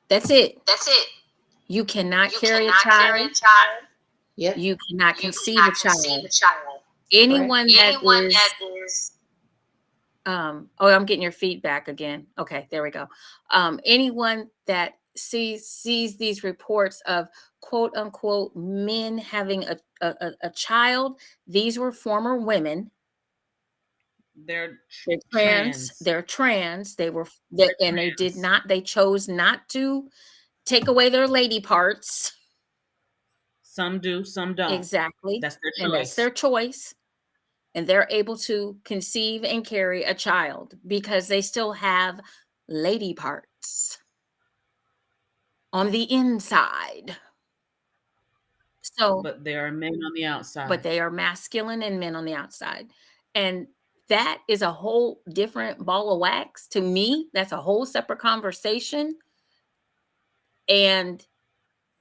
That's it. That's it. You cannot You carry a cannot carry child. a child. Yep. You cannot You conceive cannot a conceive child. a child. Anyone that Anyone is that is oh, I'm getting your feedback again. Okay, there we go. Anyone that sees these reports of quote unquote men having a child, these were former women. They're They're trans. trans. They're trans. They're and they did trans. not. They chose not to take away their lady parts. Some do, some don't. Exactly, That's their and that's choice. their choice. And they're able to conceive and carry a child because they still have lady parts on the inside. So, But there are men on the outside. but they are masculine and men on the outside. And that is a whole different ball of wax. To me, that's a whole separate conversation. And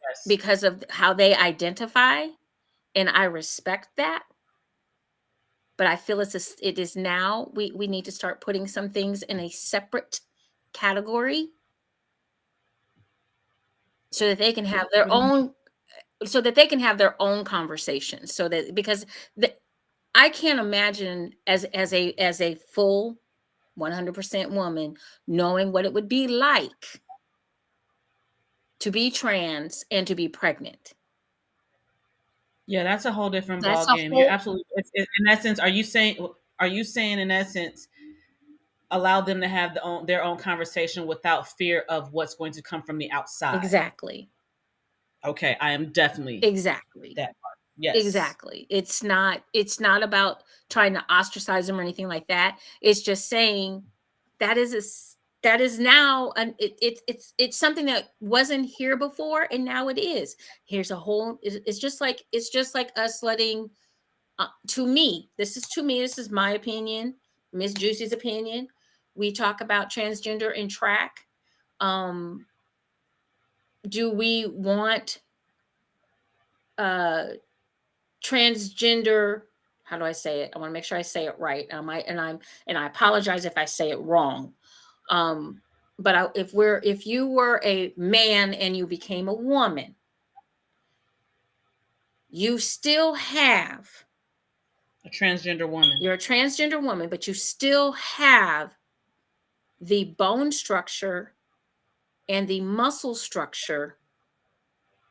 Yes. because of how they identify, and I respect that. But I feel it is now we need to start putting some things in a separate category so that they can have their own conversations, so that because I can't imagine as a full 100% woman knowing what it would be like to be trans and to be pregnant. Yeah, that's a whole different That's ball a game. You're whole absolutely. In essence, are you saying in essence, allow them to have their own conversation without fear of what's going to come from the outside? exactly. Okay, I am definitely Exactly. that part. Yes. Exactly. It's not about trying to ostracize them or anything like that. It's just saying that is now it's something that wasn't here before, and now it is. Here's a whole it's just like us letting to me, this is my opinion, Miss Juicy's opinion. We talk about transgender in track. Do we want transgender, how do I say it? I want to make sure I say it right. And I apologize if I say it wrong. But if you were a man and you became a woman, you still have A transgender woman. you're a transgender woman, but you still have the bone structure and the muscle structure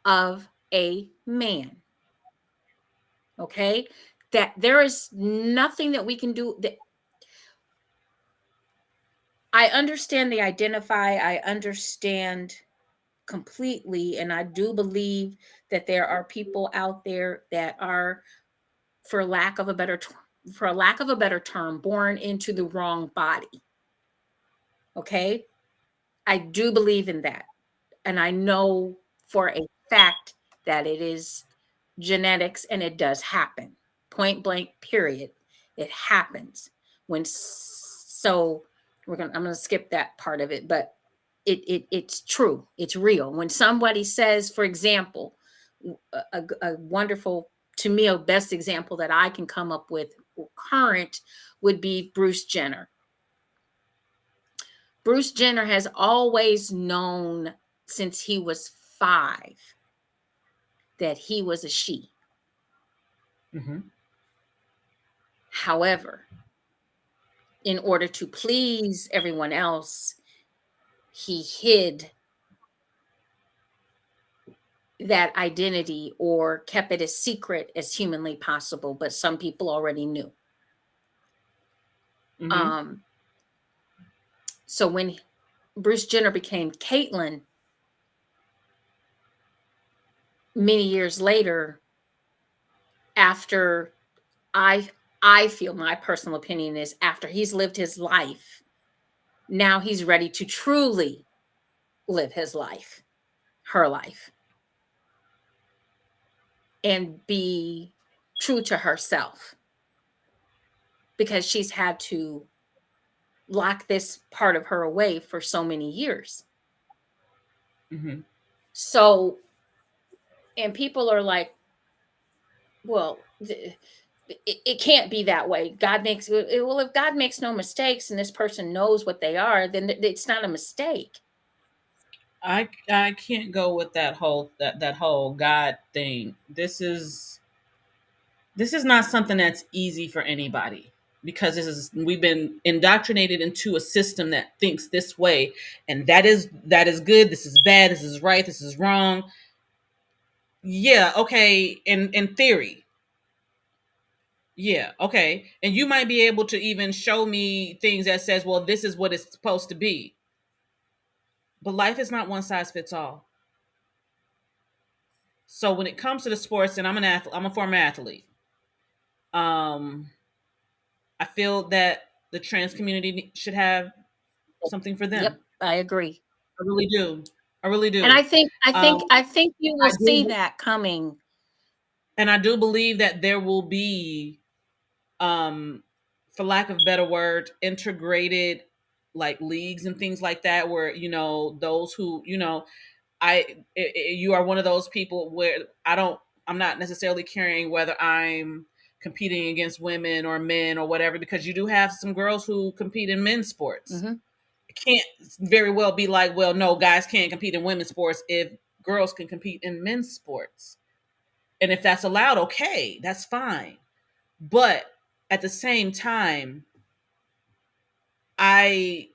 of a man. Okay? That there is nothing that we can do. That I understand the identify, I understand completely, and I do believe that there are people out there that are, for lack of a better term, born into the wrong body. Okay? I do believe in that. And I know for a fact that it is genetics and it does happen. point blank, period. It happens when, so I'm gonna skip that part of it, but it's true. It's real. When somebody says, for example, a wonderful, to me, a best example that I can come up with current would be Bruce Jenner. Bruce Jenner has always known since he was 5 that he was a she. Mm-hmm. However, in order to please everyone else, he hid that identity or kept it as secret as humanly possible, but some people already knew. Mm-hmm. So when Bruce Jenner became Caitlyn many years later, after I I feel, my personal opinion is, after he's lived his life, now he's ready to truly live his life, her life, and be true to herself, because she's had to lock this part of her away for so many years. Mm-hmm. So, and people are like, well, it can't be that way. God makes, well, if God makes no mistakes and this person knows what they are, then it's not a mistake. I can't go with that whole God thing. This is not something that's easy for anybody, because we've been indoctrinated into a system that thinks this way, and that is good, this is bad, this is right, this is wrong. Yeah, okay, in theory. Yeah, okay. And you might be able to even show me things that says, well, this is what it's supposed to be. But life is not one size fits all. So when it comes to the sports, and I'm a former athlete. Um, I feel that the trans community should have something for Yep, them. I agree. I really do. I really And do. I think you will I see do, that coming. and I do believe that there will be, um, for lack of a better word, integrated like leagues and things like that, where those who you are one of those people where I'm not necessarily caring whether I'm competing against women or men or whatever, because you do have some girls who compete in men's sports. Hmm. It can't very well be like, well, no, guys can't compete in women's sports if girls can compete in men's sports. And if that's allowed, okay, that's fine. But at the same time, I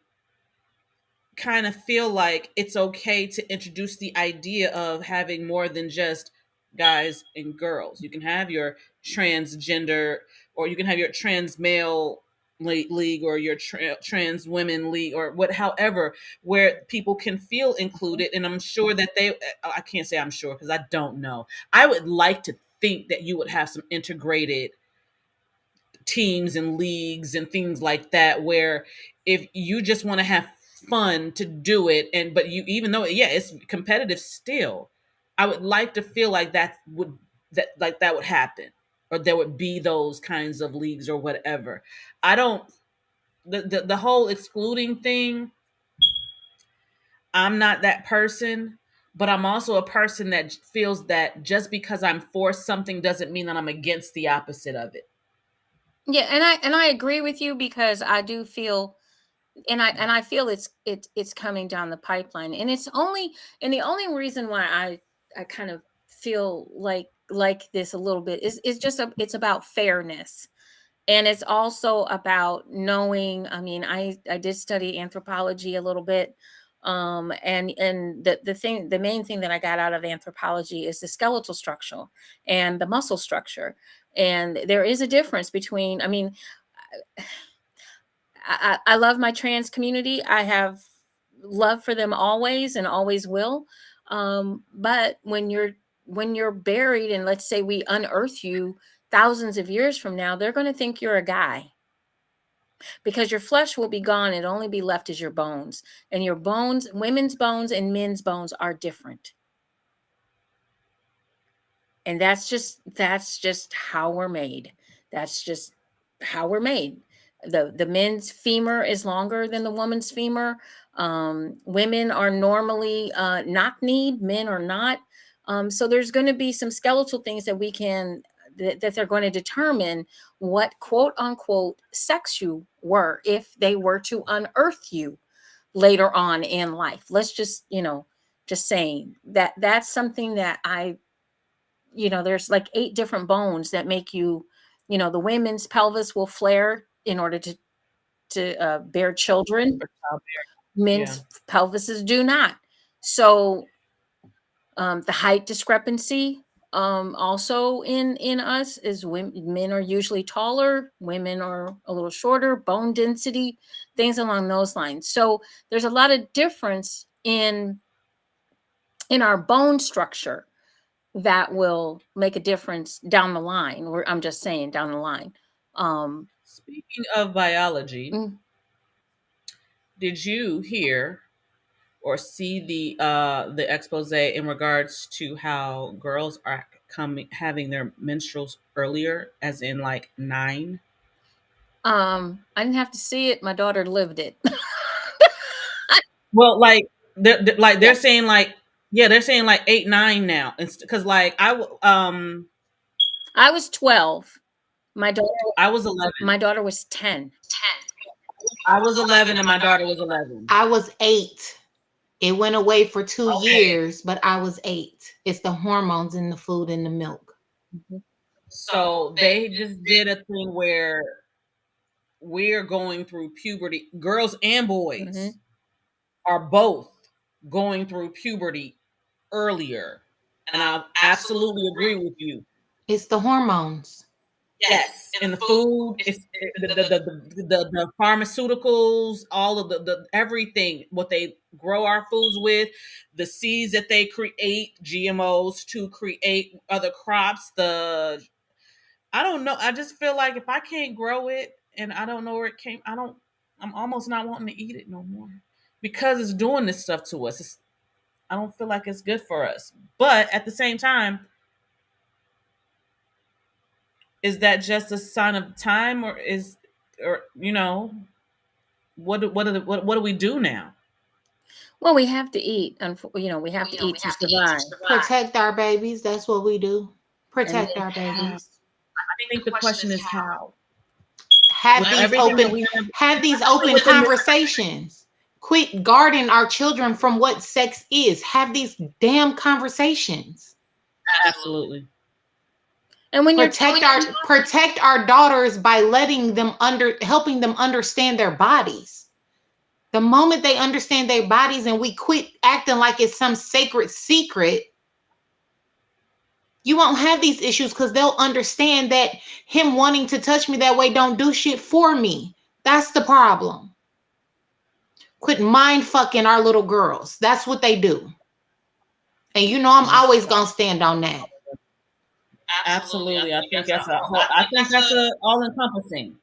kind of feel like it's okay to introduce the idea of having more than just guys and girls. You can have your transgender, or you can have your trans male league, or your trans women league, or what, however, where people can feel included. And I'm sure that I can't say I'm sure because I don't know. I would like to think that you would have some integrated teams and leagues and things like that, where if you just want to have fun to do it, and but you, even though, yeah, it's competitive still, I would like to feel like that would happen, or there would be those kinds of leagues or whatever. I don't the whole excluding thing, I'm not that person. But I'm also a person that feels that just because I'm for something doesn't mean that I'm against the opposite of it. Yeah, and I agree with you, because I do feel, and I feel it's coming down the pipeline, and it's only, and the only reason why I kind of feel like this a little bit is just it's about fairness. And it's also about knowing, I mean, I did study anthropology a little bit, and the main thing that I got out of anthropology is the skeletal structure and the muscle structure. And there is a difference between, I mean, I love my trans community. I have love for them always and always will. But when you're buried, and let's say we unearth you thousands of years from now, they're going to think you're a guy, because your flesh will be gone and only be left as your bones. And your bones, women's bones and men's bones, are different. And that's just how we're made. That's just how we're made. The men's femur is longer than the woman's femur. Women are normally knock kneed, men are not. So there's going to be some skeletal things that we can that they're going to determine what quote unquote sex you were if they were to unearth you later on in life. Let's just, just saying that that's something that there's like 8 different bones that make you, the women's pelvis will flare in order to bear children. Yeah. Men's pelvises do not. So the height discrepancy also in us is men are usually taller, women are a little shorter, bone density, things along those lines. So there's a lot of difference in our bone structure that will make a difference down the line. Or I'm just saying down the line. Speaking of biology, mm, did you hear or see the expose in regards to how girls are coming having their menstruals earlier, as in like 9? I didn't have to see it. My daughter lived it. Well, like they're Yeah. saying like, yeah, they're saying like 8, 9 now, because like I was 12. My daughter I was 11. my daughter was 10. I was 11 and my daughter was 11. I was 8. It went away for two Okay. years, but I was 8. It's the hormones in the food and the milk. Mhm. So they just did a thing where we're going through puberty. Girls and boys Mhm. are both going through puberty earlier. And I absolutely agree with you. It's the hormones. Yes, in the food, it's the pharmaceuticals, all of the everything, what they grow our foods with, the seeds that they create, GMOs to create other crops. I don't know. I just feel like if I can't grow it and I don't know where it came, I'm almost not wanting to eat it no more because it's doing this stuff to us. I don't feel like it's good for us. But at the same time, is that just a sign of time, or what do we do now? Well, we have to eat. We have to eat to survive. Protect our babies. That's what we do. And Protect our babies. I think the question is how. Have With these everything that open we have, have these especially open within this, conversations. Quit guarding our children from what sex is. Have these damn conversations. absolutely. and when you're Protect our daughters by helping them understand their bodies. The moment they understand their bodies and we quit acting like it's some sacred secret, you won't have these issues because they'll understand that him wanting to touch me that way don't do shit for me. That's the problem. Quit mind fucking our little girls. That's what they do. And I'm That's always gonna stand on that. absolutely. I think that's a all encompassing.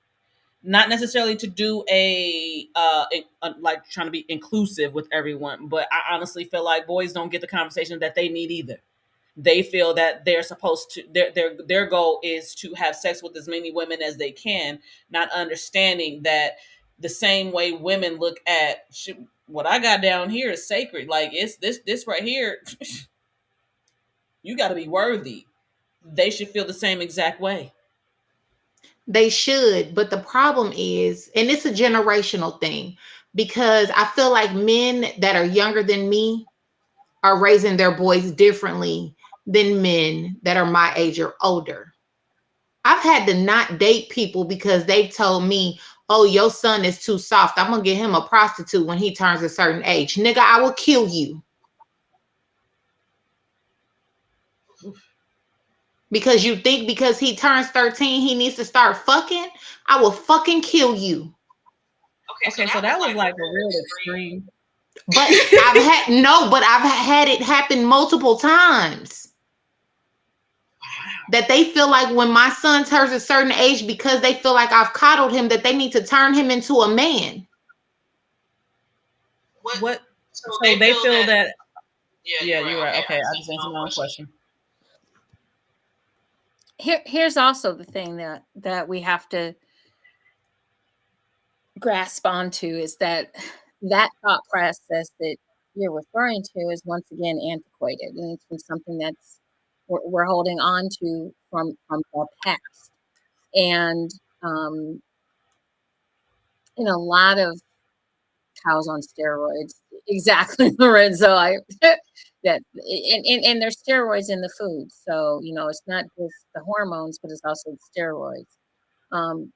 Not necessarily to do like trying to be inclusive with everyone, but I honestly feel like boys don't get the conversation that they need either. They feel that they're supposed to their goal is to have sex with as many women as they can, not understanding that the same way women look at shit, what I got down here is sacred. Like it's this right here, you got to be worthy. They should feel the same exact way. They should, but the problem is, and it's a generational thing, because I feel like men that are younger than me are raising their boys differently than men that are my age or older. I've had to not date people because they told me, oh, your son is too soft. I'm going to get him a prostitute when he turns a certain age. Nigga, I will kill you. Because you think because he turns 13, he needs to start fucking? I will fucking kill you. Okay, so that was like a real extreme. But I've had it happen multiple times. That they feel like when my son turns a certain age, because they feel like I've coddled him, that they need to turn him into a man. What? So they feel that. Yeah, you're right. Okay, I just answered my own question. Here's also the thing that we have to grasp onto is that that thought process that you're referring to is once again antiquated, and it's been something that's we're holding on to from our past. And um, in a lot of cows on steroids, exactly, Lorenzo. I that and there's steroids in the food, so it's not just the hormones, but it's also the steroids.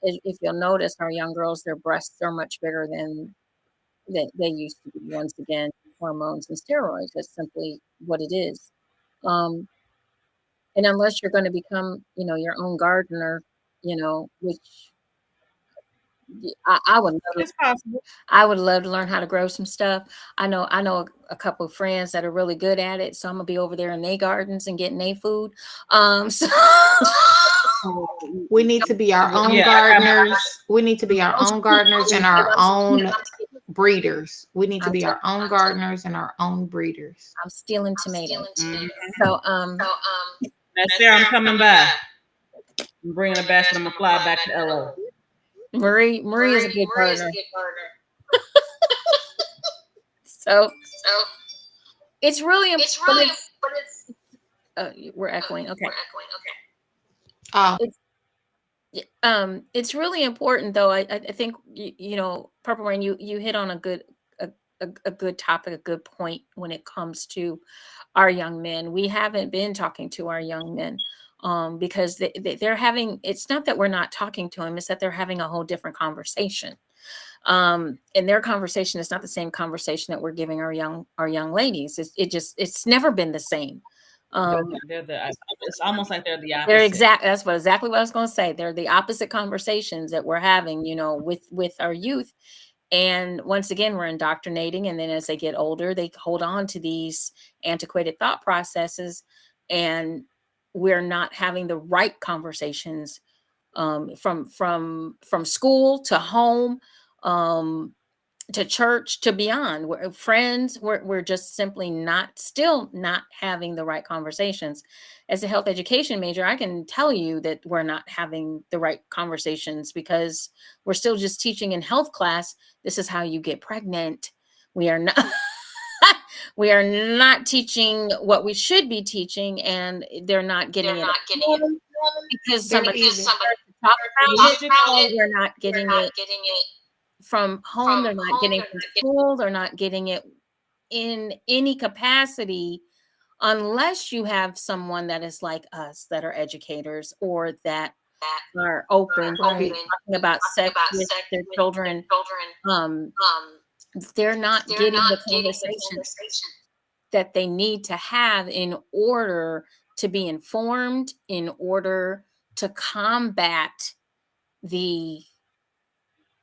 If you'll notice, our young girls, their breasts are much bigger than they used to be. Once again, hormones and steroids. That's simply what it is. Um, and unless you're going to become, your own gardener, which I would love. It's possible. I would love to learn how to grow some stuff. I know a couple of friends that are really good at it, so I'm gonna be over there in their gardens and getting their food. So We need to be our own Yeah, gardeners. We need to be our own gardeners and our own I'm breeders. We need to I'm be stealing, our own gardeners and our own breeders. I'm stealing tomatoes. Mhm. So That's fair. I'm coming by. I'm bringing a basket. I'm gonna fly back to LA. Marie is a good gardener. So it's really important. We're echoing. Okay. Oh, It's really important though. I think Purple Rain, you hit on a good topic, a good point when it comes to our young men. We haven't been talking to our young men because they're having. It's not that we're not talking to them; it's that they're having a whole different conversation. And their conversation is not the same conversation that we're giving our young ladies. It's never been the same. Um, It's almost like they're the they're opposite. exactly what I was going to say. They're the opposite conversations that we're having, with our youth. And once again, we're indoctrinating. And then as they get older, they hold on to these antiquated thought processes, and we're not having the right conversations from school to home, um, to church to beyond. We're friends. We're just simply still not having the right conversations. As a health education major, I can tell you that we're not having the right conversations because we're still just teaching in health class. This is how you get pregnant. We are not. We are not teaching what we should be teaching, and they're not getting it at home because they're somebody either. started to talk about it. Realistically, We're not getting it from home. They're not getting it from school. They're not getting it in any capacity unless you have someone that is like us, that are educators or that are open to Right. talking about sex with their children. Um, they're not getting the conversations that they need to have in order to be informed, in order to combat the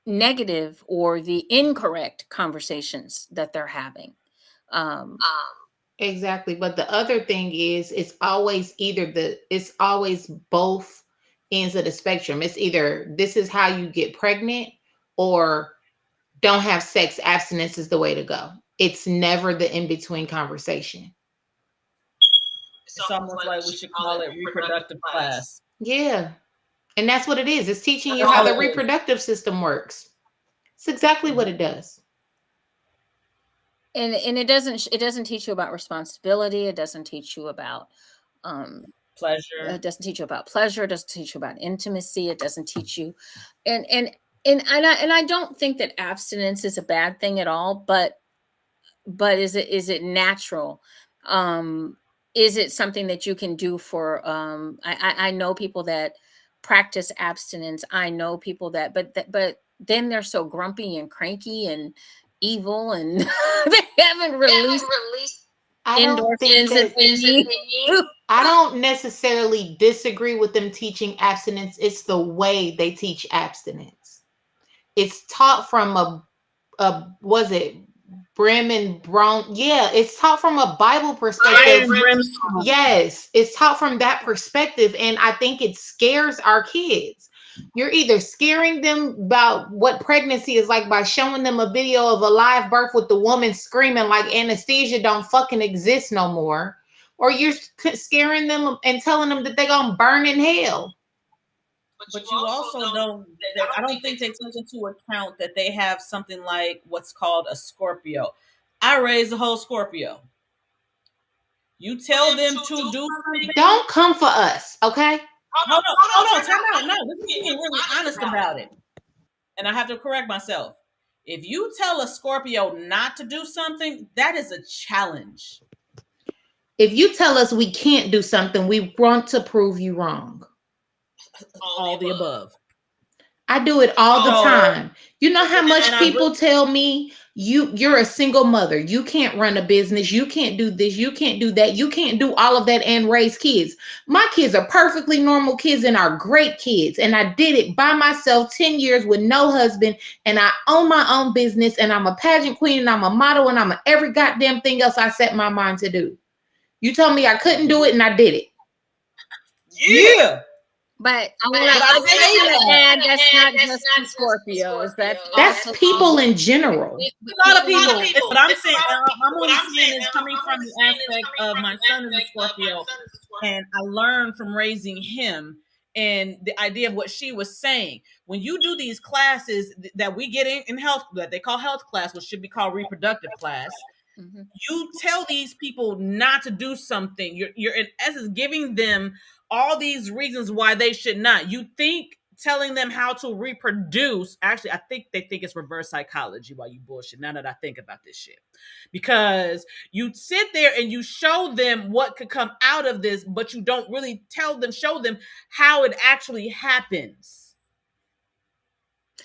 negative or the incorrect conversations that they're having. Um, Exactly. But the other thing is, it's always both ends of the spectrum. It's either this is how you get pregnant or don't have sex, abstinence is the way to go. It's never the in between conversation. it's almost like we should call it reproductive class. Yeah. And that's what it is. It's teaching you That's how all the it is. reproductive system works. It's exactly what it does. and it doesn't teach you about responsibility. It doesn't teach you about um, Pleasure. it doesn't teach you about pleasure. It doesn't teach you about intimacy. It doesn't teach you, and and and I don't think that abstinence is a bad thing at all. But is it natural? Um, is it something that you can do for? I know people that practice abstinence. I know people but then they're so grumpy and cranky and evil, and they haven't released I don't think endorphins that that they need. I don't necessarily disagree with them teaching abstinence. It's the way they teach abstinence. It's taught from a was it Brim and Brown? Yeah, it's taught from a Bible Fire perspective. and brimstone. Yes, it's taught from that perspective, and I think it scares our kids. You're either scaring them about what pregnancy is like by showing them a video of a live birth with the woman screaming like anesthesia don't fucking exist no more, or you're scaring them and telling them that they're gonna burn in hell. But you also know that I don't think they take into account that they have something like what's called a Scorpio. I raised a whole Scorpio. You tell them to do something. Don't come for us, okay? Hold on, time out. No, this is being really honest about it. And I have to correct myself. If you tell a Scorpio not to do something, that is a challenge. If you tell us we can't do something, we want to prove you wrong. All the above. I do it all the time. You know how much people tell me you're a single mother. You can't run a business. You can't do this. You can't do that. You can't do all of that and raise kids. My kids are perfectly normal kids and are great kids. And I did it by myself 10 years with no husband. And I own my own business. And I'm a pageant queen and I'm a model and I'm every goddamn thing else I set my mind to do. You told me I couldn't do it and I did it. Yeah. But I want to add that's not just Scorpios. That's people in general. A lot of people. But I'm saying, I'm only saying it's coming from the aspect of my son is a Scorpio, and I learned from raising him and the idea of what she was saying. When you do these classes that we get in health, that they call health class, which should be called reproductive class. Mm-hmm. You tell these people not to do something. You're in essence giving them all these reasons why they should not. You think telling them how to reproduce, actually, I think they think it's reverse psychology while you bullshit. Now that I think about this shit. Because you sit there and you show them what could come out of this, but you don't really show them how it actually happens.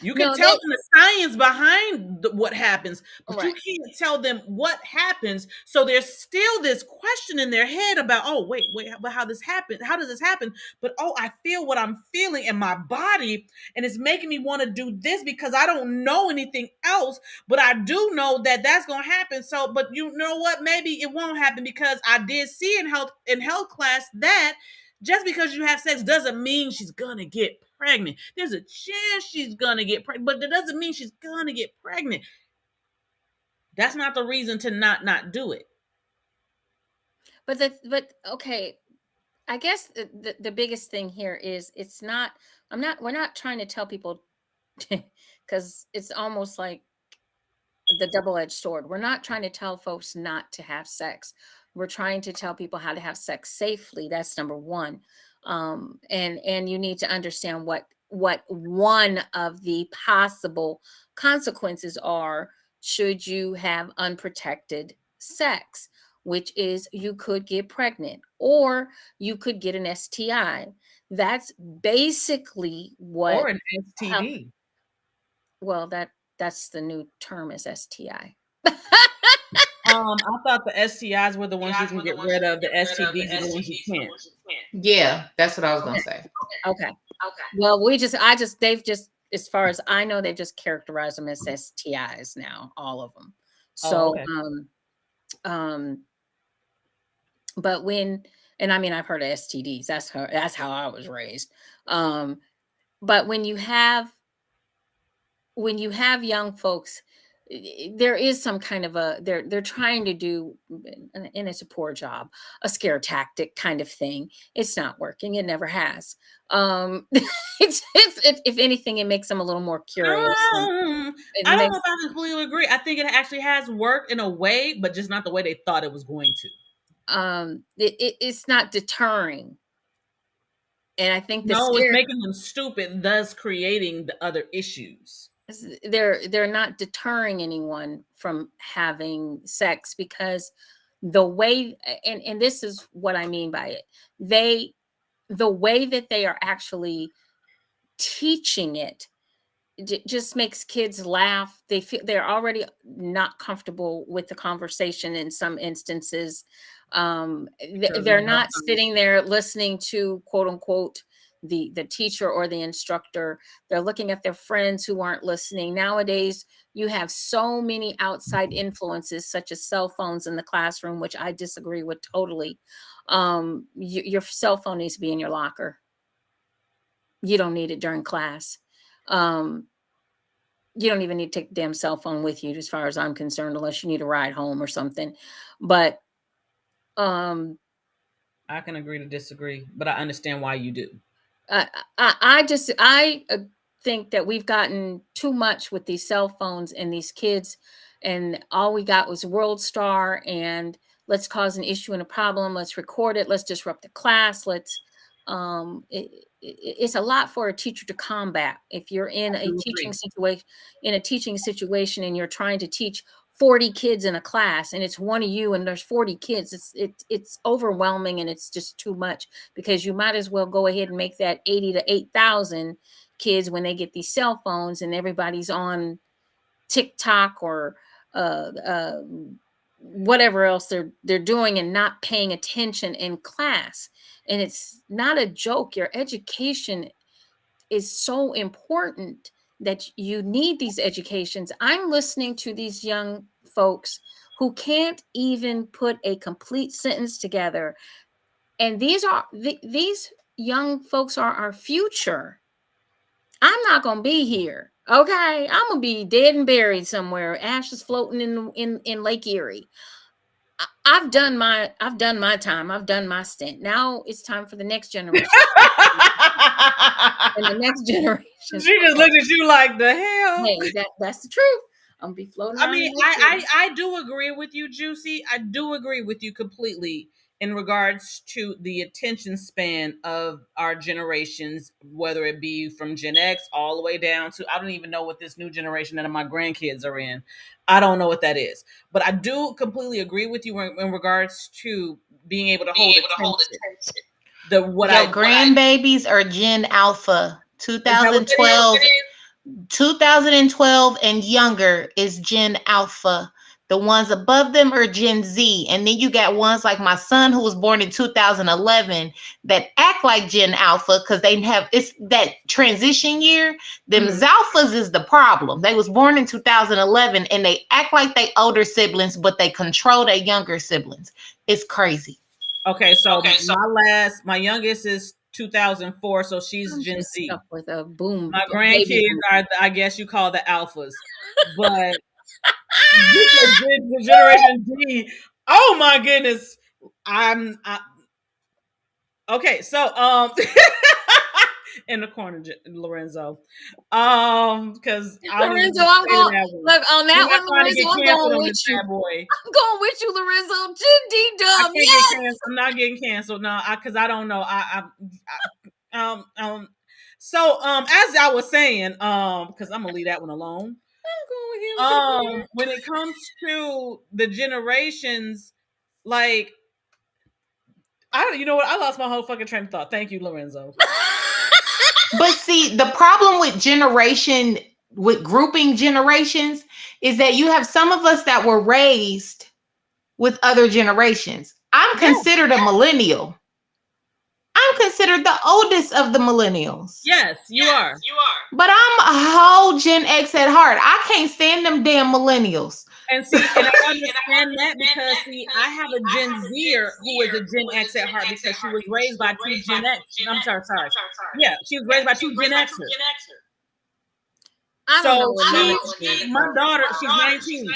You can tell them the science behind what happens, but you can't tell them what happens. So there's still this question in their head about, oh, wait, but how this happened? How does this happen? But, oh, I feel what I'm feeling in my body, and it's making me want to do this because I don't know anything else, but I do know that that's going to happen. So, but you know what? Maybe it won't happen because I did see in health class that just because you have sex doesn't mean she's going to get pregnant. There's a chance she's gonna get pregnant, but that doesn't mean she's gonna get pregnant. That's not the reason to not do it. But okay, I guess the biggest thing here is we're not trying to tell people because it's almost like the double-edged sword. We're not trying to tell folks not to have sex. We're trying to tell people how to have sex safely. That's number one. And you need to understand what one of the possible consequences are should you have unprotected sex, which is you could get pregnant or you could get an STI. That's basically what, or an STD. Well, that's the new term is STI. I thought the STIs were the ones you can get rid of. The STDs are the ones you can't. Yeah, that's what I was gonna say. Okay. Well, they've just, as far as I know, they've just characterized them as STIs now, all of them. So, but and I mean, I've heard of STDs. That's how I was raised. But when you have young folks, there is some kind of they're trying to do, and it's a poor job, a scare tactic kind of thing. It's not working. It never has. If anything, it makes them a little more curious. I don't know if I completely agree. I think it actually has worked in a way, but just not the way they thought it was going to. It's not deterring. And I think it's making them stupid, thus creating the other issues. They're not deterring anyone from having sex because the way, and this is what I mean by it, the way that they are actually teaching it just makes kids laugh. They feel they're already not comfortable with the conversation in some instances. They're not sitting there listening to, quote unquote, the teacher or the instructor. They're looking at their friends who aren't listening. Nowadays, you have so many outside influences, such as cell phones in the classroom, which I disagree with totally. Your cell phone needs to be in your locker. You don't need it during class. You don't even need to take the damn cell phone with you, as far as I'm concerned, unless you need a ride home or something. But I can agree to disagree, but I understand why you do. I think that we've gotten too much with these cell phones and these kids, and all we got was World Star and let's cause an issue and a problem. Let's record it. Let's disrupt the class. Let's it's a lot for a teacher to combat if you're in I a do teaching agree. situation and you're trying to teach 40 kids in a class and it's one of you and there's 40 kids. It's overwhelming and it's just too much, because you might as well go ahead and make that 80 to 8,000 kids when they get these cell phones and everybody's on TikTok or uh, uh, whatever else they're doing and not paying attention in class. And it's not a joke. Your education is so important that you need these educations. I'm listening to these young folks who can't even put a complete sentence together, and these young folks are our future. I'm not gonna be here. Okay, I'm gonna be dead and buried somewhere, ashes floating in Lake Erie. I've done my time. I've done my stint. Now it's time for the next generation, and the next generation. She just looked at you like the hell. Hey, that's the truth. I'm gonna be floating I around mean, in Lake Erie. I do agree with you, Juicy. I do agree with you completely in regards to the attention span of our generations, whether it be from Gen X all the way down to, I don't even know what this new generation that my grandkids are in. I don't know what that is. But I do completely agree with you in regards to being able to hold attention. The what Your I grandbabies are Gen Alpha. is that what that is? 2012 and younger is Gen Alpha. The ones above them are Gen Z. And then you got ones like my son who was born in 2011 that act like Gen Alpha because they have it's that transition year. Them Mhm. Zalphas is the problem. They was born in 2011 and they act like they older siblings, but they control their younger siblings. It's crazy. Okay, so my youngest is 2004, so she's I'm Gen just Z. stuck with a boom My baby grandkids boom. are, I guess you call the alphas, but the Generation D. Oh my goodness, okay. So in the corner, Lorenzo, because I don't even Lorenzo, want to I'm say going that one. look on We're that not one, trying to Lorenzo. get I'm canceled going on with this you. bad boy. I'm going with you, Lorenzo. Jim D I Dub, can't get yes. canceled. I'm not getting canceled. No, because I don't know. Um um so as I was saying, because I'm gonna leave that one alone. I'm going with him too. When it comes to the generations, like I don't, you know what? I lost my whole fucking train of thought. Thank you, Lorenzo. But see, the problem with generation, with grouping generations, is that you have some of us that were raised with other generations. I'm Yeah. considered a millennial. I'm considered the oldest of the millennials. Yes, you are. But I'm a whole Gen X at heart. I can't stand them damn millennials. And see, and I understand that because see, I have a Gen Zer who is a Gen X at heart because she was raised by two Gen X. I'm sorry. Yeah, she was raised by two Gen Xers. I don't know So what none of she, this is. my daughter, she's 19,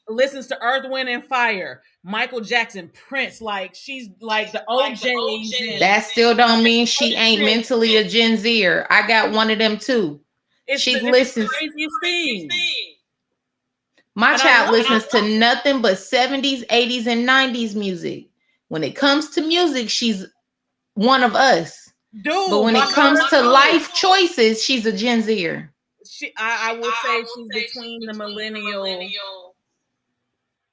listens to Earth, Wind, and Fire, Michael Jackson, Prince. Like she's like the OJs and That still don't mean she ain't mentally a Gen Zer. I got one of them too. She it's the listens. craziest thing. My And I child love listens to nothing but 70s, 80s, and 90s music. When it comes to music, she's one of us. But dude, when my it comes daughter to too. life choices, she's a Gen Zer. I will say she's between the millennial.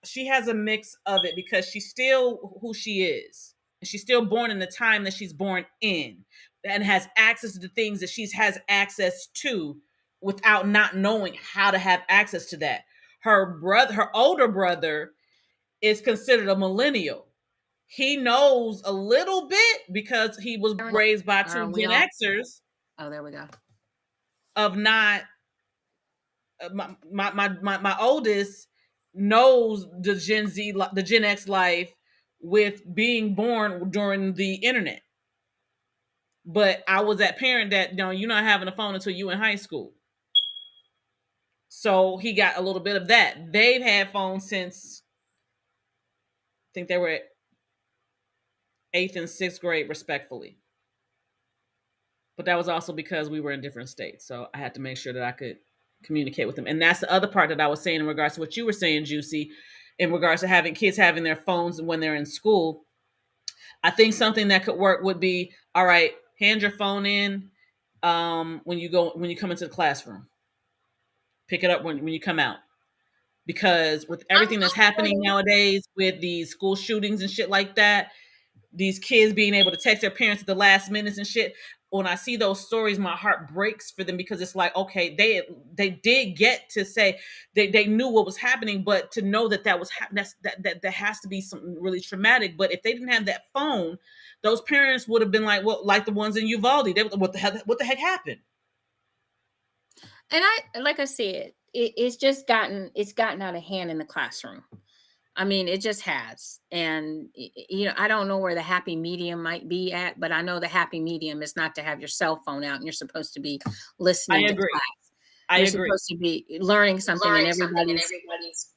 She has a mix of it because she's still who she is. And she's still born in the time that she's born in and has access to the things that she has access to without not knowing how to have access to that. Her older brother is considered a millennial. He knows a little bit because he was raised by Are two we Gen all? Xers Oh, there we go. of not my oldest knows the the Gen X life with being born during the internet. But I was that parent that you're not having a phone until you in high school. So he got a little bit of that. They've had phones since I think they were 8th and 6th grade respectfully. But that was also because we were in different states. So I had to make sure that I could communicate with them. And that's the other part that I was saying in regards to what you were saying, JewCee, in regards to having kids having their phones when they're in school. I think something that could work would be, all right, hand your phone in when you come into the classroom. Pick it up when you come out. Because with everything that's happening nowadays with these school shootings and shit like that, these kids being able to text their parents at the last minutes and shit. When I see those stories, my heart breaks for them because it's like, okay, they did get to say they knew what was happening, but to know that that was that has to be something really traumatic. But if they didn't have that phone, those parents would have been like, well, like the ones in Uvalde, what the heck happened? And like I said, it's just gotten out of hand in the classroom. I mean, it just has. And, I don't know where the happy medium might be at, but I know the happy medium is not to have your cell phone out and you're supposed to be listening to class. You're supposed to be learning something, and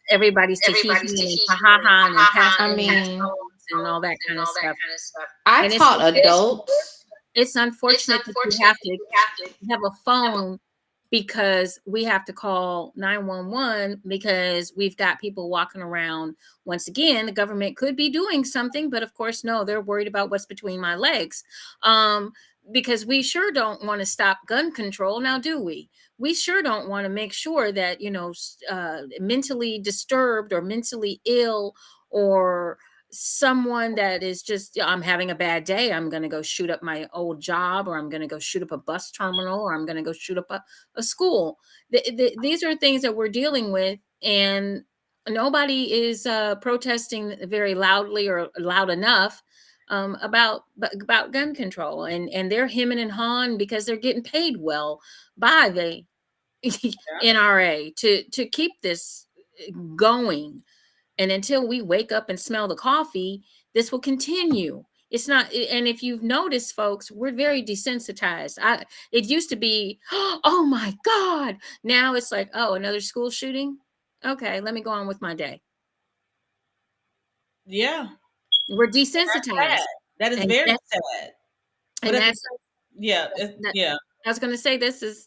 everybody's tahihing and ha and passing and all that kind of stuff. I taught adults. It's unfortunate that you have to have a phone because we have to call 911 because we've got people walking around. Once again, the government could be doing something, but of course, no, they're worried about what's between my legs. Because we sure don't want to stop gun control. Now, do we? We sure don't want to make sure that, mentally disturbed or mentally ill or someone that is just, I'm having a bad day, I'm going to go shoot up my old job, or I'm going to go shoot up a bus terminal, or I'm going to go shoot up a school. These are things that we're dealing with, and nobody is protesting very loudly or loud enough about gun control, and they're hemming and hawing because they're getting paid well by the NRA to keep this going. And until we wake up and smell the coffee, this will continue. It's not, and if you've noticed, folks, we're very desensitized. It used to be, oh my God. Now it's like, oh, another school shooting. Okay, let me go on with my day. Yeah. We're desensitized. That is very sad. And that's yeah. I was going to say this is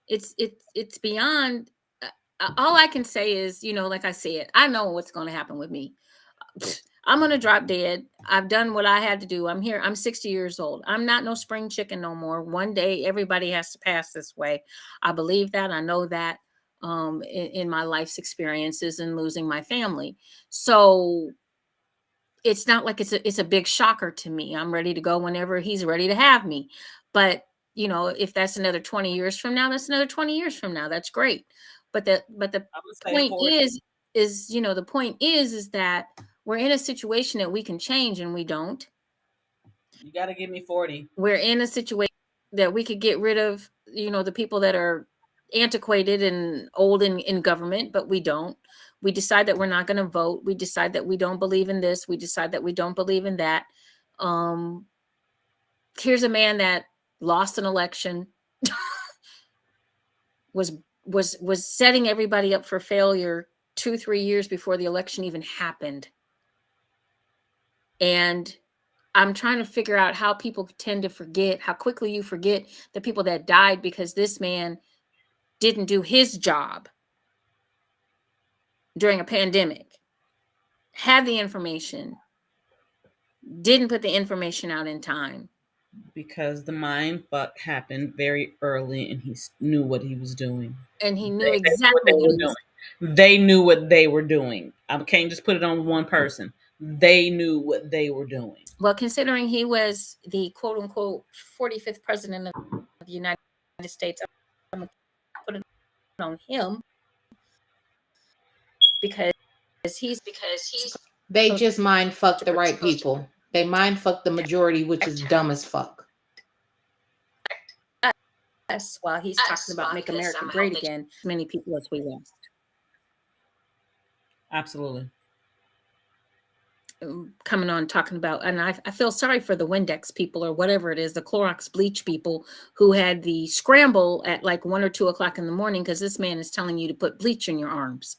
it's beyond. All I can say is, like I said, I know what's going to happen with me. I'm going to drop dead. I've done what I had to do. I'm here. I'm 60 years old. I'm not no spring chicken no more. One day, everybody has to pass this way. I believe that. I know that in my life's experiences and losing my family. So it's not like it's a big shocker to me. I'm ready to go whenever he's ready to have me. But, if that's another 20 years from now, that's another 20 years from now. That's great. But the point is, the point is that we're in a situation that we can change, and we don't. You got to give me 40. We're in a situation that we could get rid of, the people that are antiquated and old in government, but we don't. We decide that we're not going to vote. We decide that we don't believe in this. We decide that we don't believe in that. Here's a man that lost an election, was setting everybody up for failure 2-3 years before the election even happened. And I'm trying to figure out how people tend to forget, how quickly you forget the people that died because this man didn't do his job during a pandemic, had the information, didn't put the information out in time. Because the mind fuck happened very early, and he knew what he was doing. And he knew exactly what he was doing. They knew what they were doing. I can't just put it on one person. They knew what they were doing. Well, considering he was the quote unquote 45th president of the United States, I'm going to put it on him because they just mind fuck the right people. They mind fuck the majority, which is dumb as fuck. Us while he's talking about make America great again, many people as we lost. Absolutely. Coming on talking about, and I feel sorry for the Windex people or whatever it is, the Clorox bleach people who had the scramble at like 1 or 2 o'clock in the morning because this man is telling you to put bleach in your arms.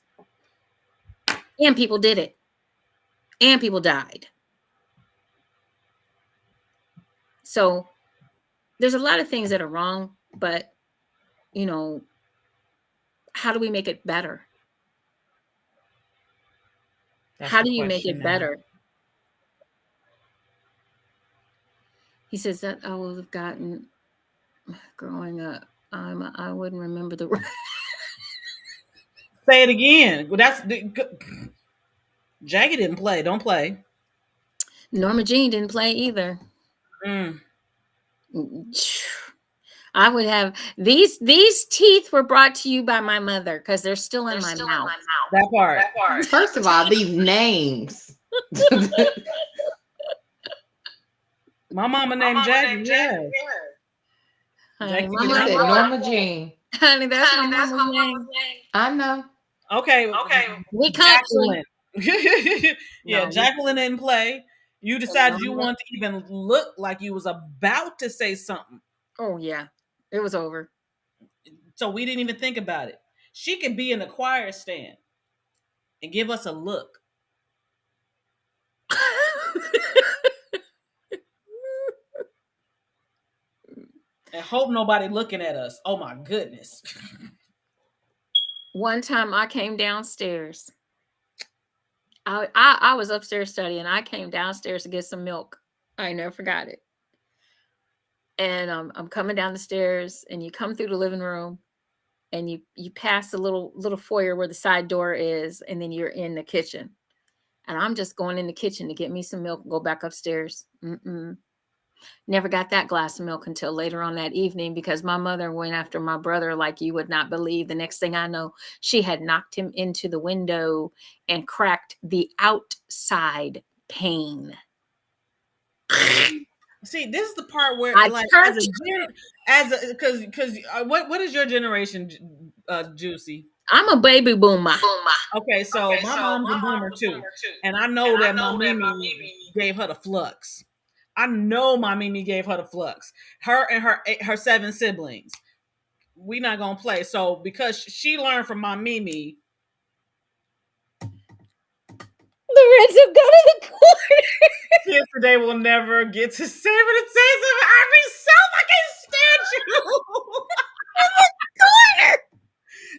And people did it. And people died. So there's a lot of things that are wrong, but you know, how do we make it better? That's How the do you make question it now. better? He says that I would have gotten growing up. I wouldn't remember the Say it again. Well, Jackie didn't play. Don't play. Norma Jean didn't play either. Mm. I would have these teeth were brought to you by my mother because they're still in my mouth. That part. First of all, these names. My mama named Jackie. Yeah, Honey, Jackie my You did said not. mama, Norma Jean. honey, that's my mama's name. I know. Okay, We country. Jacqueline. Yeah, No, Jacqueline didn't play. You decided you no. wanted to even look like you was about to say something, Oh yeah, it was over. so we didn't even think about it. She could be in the choir stand and give us a look and hope nobody looking at us. Oh my goodness. One time I came downstairs. I was upstairs studying. I came downstairs to get some milk. I never forgot it. And I'm coming down the stairs, and you come through the living room, and you pass the little foyer where the side door is, and then you're in the kitchen. And I'm just going in the kitchen to get me some milk and go back upstairs. Never got that glass of milk until later on that evening because my mother went after my brother like you would not believe. The next thing I know, she had knocked him into the window and cracked the outside pane. See, this is the part where, I like, turned. because what is your generation, Juicy? I'm a baby boomer. Okay, so my mom's a boomer too, and I know that my Mimi gave her the flux. I know my Mimi gave her the flux. Her and her 7 siblings. We not gonna play. So because she learned from my Mimi, The Reds have gone to the corner. kids today will never get to say what it says. I be so fucking stand you.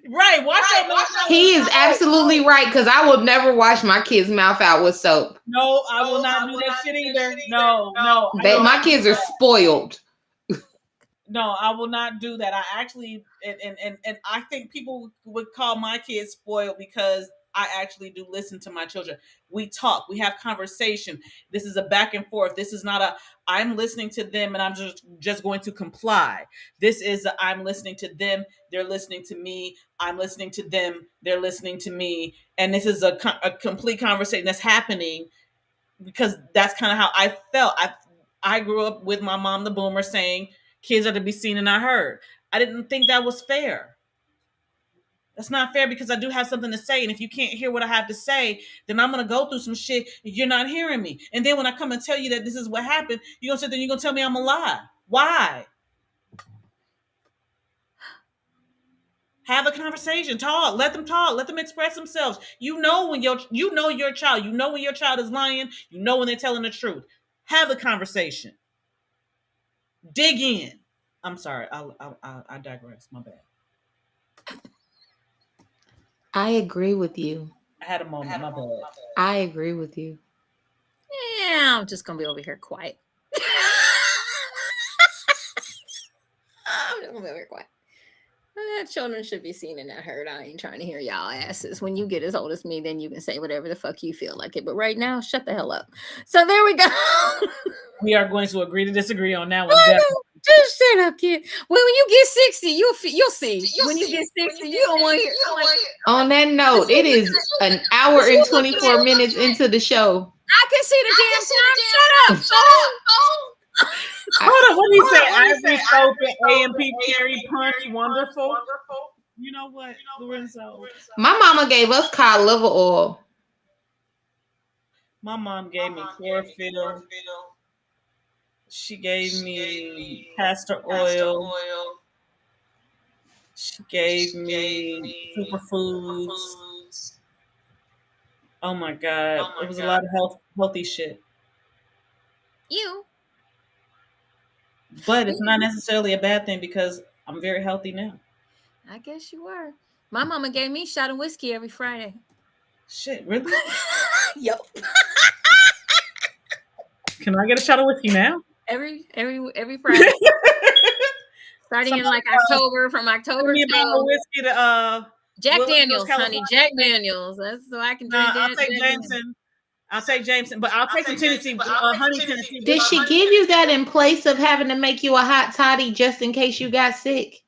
Right, watch that mouth. He is absolutely right because I will never wash my kids' mouth out with soap. No, I will not do that shit either. No, My kids are spoiled. No, I will not do that. I actually, and I think people would call my kids spoiled because I actually do listen to my children. We talk, we have conversation. This is a back and forth. This is not a I'm listening to them and I'm just going to comply. This is a, I'm listening to them, they're listening to me. I'm listening to them, they're listening to me, and this is a complete conversation that's happening because that's kind of how I felt. I grew up with my mom, the boomer, saying kids are to be seen and not heard. I didn't think that was fair. That's not fair because I do have something to say. And if you can't hear what I have to say, then I'm going to go through some shit. You're not hearing me. And then when I come and tell you that this is what happened, you're going to sit there and you're going to tell me I'm a lie. Why? Have a conversation. Talk. Let them talk. Let them express themselves. You know when your child. You know when your child is lying. You know when they're telling the truth. Have a conversation. Dig in. I'm sorry. I digress. My bad. I agree with you. I had a moment. My bad. I agree with you. Yeah, I'm just gonna be over here quiet. I'm just gonna be over here quiet. Children should be seen and not heard. I ain't trying to hear y'all asses. When you get as old as me, then you can say whatever the fuck you feel like it. But right now, shut the hell up. So there we go. We are going to agree to disagree on that one. Just shut up, kid. When you get 60, you'll see. When you get 60, you don't want to hear. On that note, it is an hour and 24 minutes into the show. I can see the damn time. Shut up. Hold on, what did he say? Ivory soap and AMP cherry punch, wonderful. You know what, Lorenzo? My mama gave us cod liver oil. My mom gave me chlorophyll. She gave me castor oil. She gave me superfoods. Oh my god, it was a lot of healthy shit. You. But it's not necessarily a bad thing because I'm very healthy now. I guess you were. My mama gave me a shot of whiskey every Friday. Shit, really? Yep. Can I get a shot of whiskey now? Every Friday. Starting in Somebody like October, from send October me a bottle of till whiskey to Jack Willow Hills, Daniels, honey. California. Jack Daniels. That's so I can Nah, drink I'll that. take Jack Daniels. Jameson. I'll take Jameson, but I'll take the Tennessee, honey Tennessee Did whiskey. she give you that in place of having to make you a hot toddy just in case you got sick?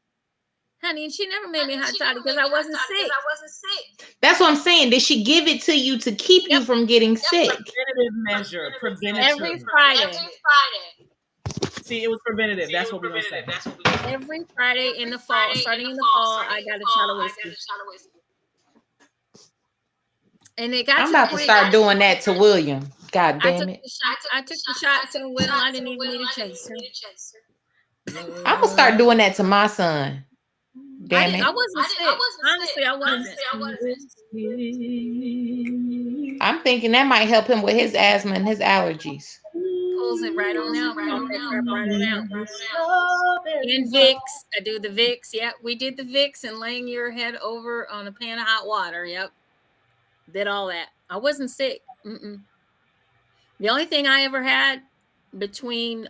Honey, she never made me hot toddy because I wasn't sick. That's what I'm saying. Did she give it to you to keep you from getting sick? Preventative measure. Preventative. Every Friday. See, it was preventative. That's what we're gonna say. Every Friday in the fall, starting in the fall, I got a shot of whiskey. And it got I'm to about the to point start doing that to William. God damn it. I took the shot so well I didn't even need a chaser. I'm gonna start doing that to my son. Damn it. I wasn't sick. Honestly, I wasn't. I'm thinking that might help him with his asthma and his allergies. Pulls it right on out. Pump that crap right on out. And Vicks. I do the Vicks. Yep. We did the Vicks and laying your head over on a pan of hot water. Yep. Did all that. I wasn't sick. Mm-mm. The only thing I ever had between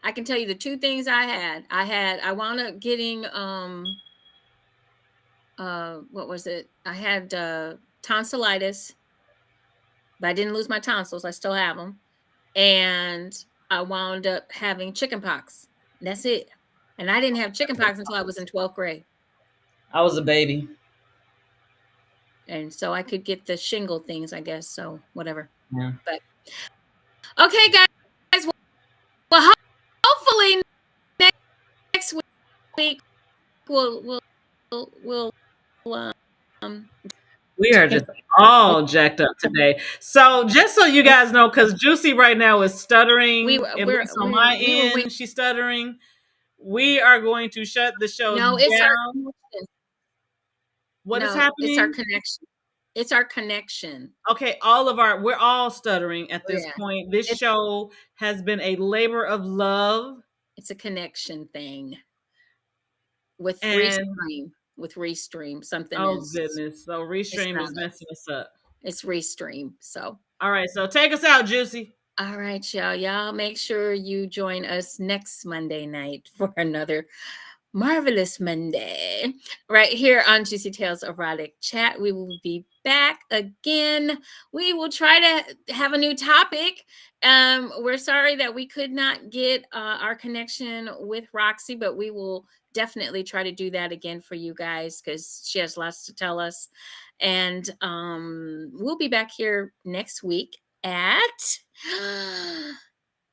I can tell you the two things I wound up getting what was it? I had tonsillitis, but I didn't lose my tonsils. I still have them. And I wound up having chickenpox. That's it. And I didn't have chickenpox until I was in 12th grade. I was a baby. And so I could get the shingle things, I guess. So whatever. Yeah. But okay, guys. Well, hopefully next week we'll we are just all jacked up today. So just so you guys know, because JewCee right now is stuttering. At least on my end, she's stuttering. We are going to shut the show down. It's our connection. What is happening? It's our connection. It's our connection. Okay, we're all stuttering at this point. This show has been a labor of love. It's a connection thing. With Restream, something is. Oh goodness! So Restream is messing us up. It's Restream. So all right, so take us out, JewCee. All right, y'all. Y'all make sure you join us next Monday night for another marvelous Monday right here on JewCee Tales Erotic Chat. We will be back again. We will try to have a new topic. We're sorry that we could not get our connection with Roxy, but we will definitely try to do that again for you guys because she has lots to tell us. And we'll be back here next week at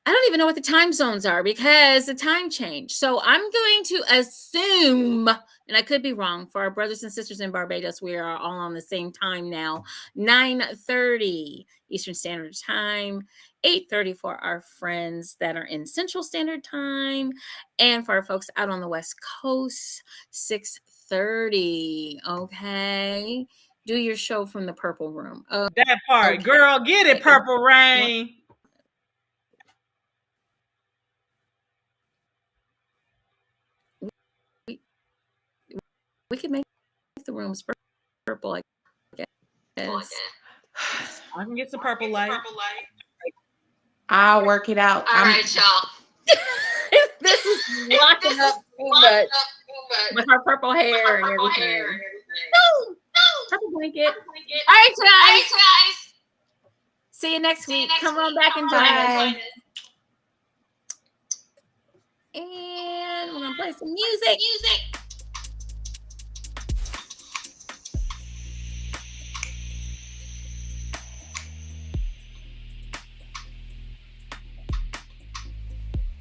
I don't even know what the time zones are because the time changed. So I'm going to assume, and I could be wrong, for our brothers and sisters in Barbados, we are all on the same time now, 9:30 Eastern Standard Time, 8:30 for our friends that are in Central Standard Time, and for our folks out on the West Coast, 6:30. Okay. Do your show from the Purple Room. That part. Okay. Girl, get it, Purple Rain. We could make the rooms purple, I guess. I can get some purple light. I'll work it out. All right, y'all. This is locking up too much with her purple hair and everything. No, purple blanket. All right, guys. See you next week. Come on back and join us. And we're gonna play some music.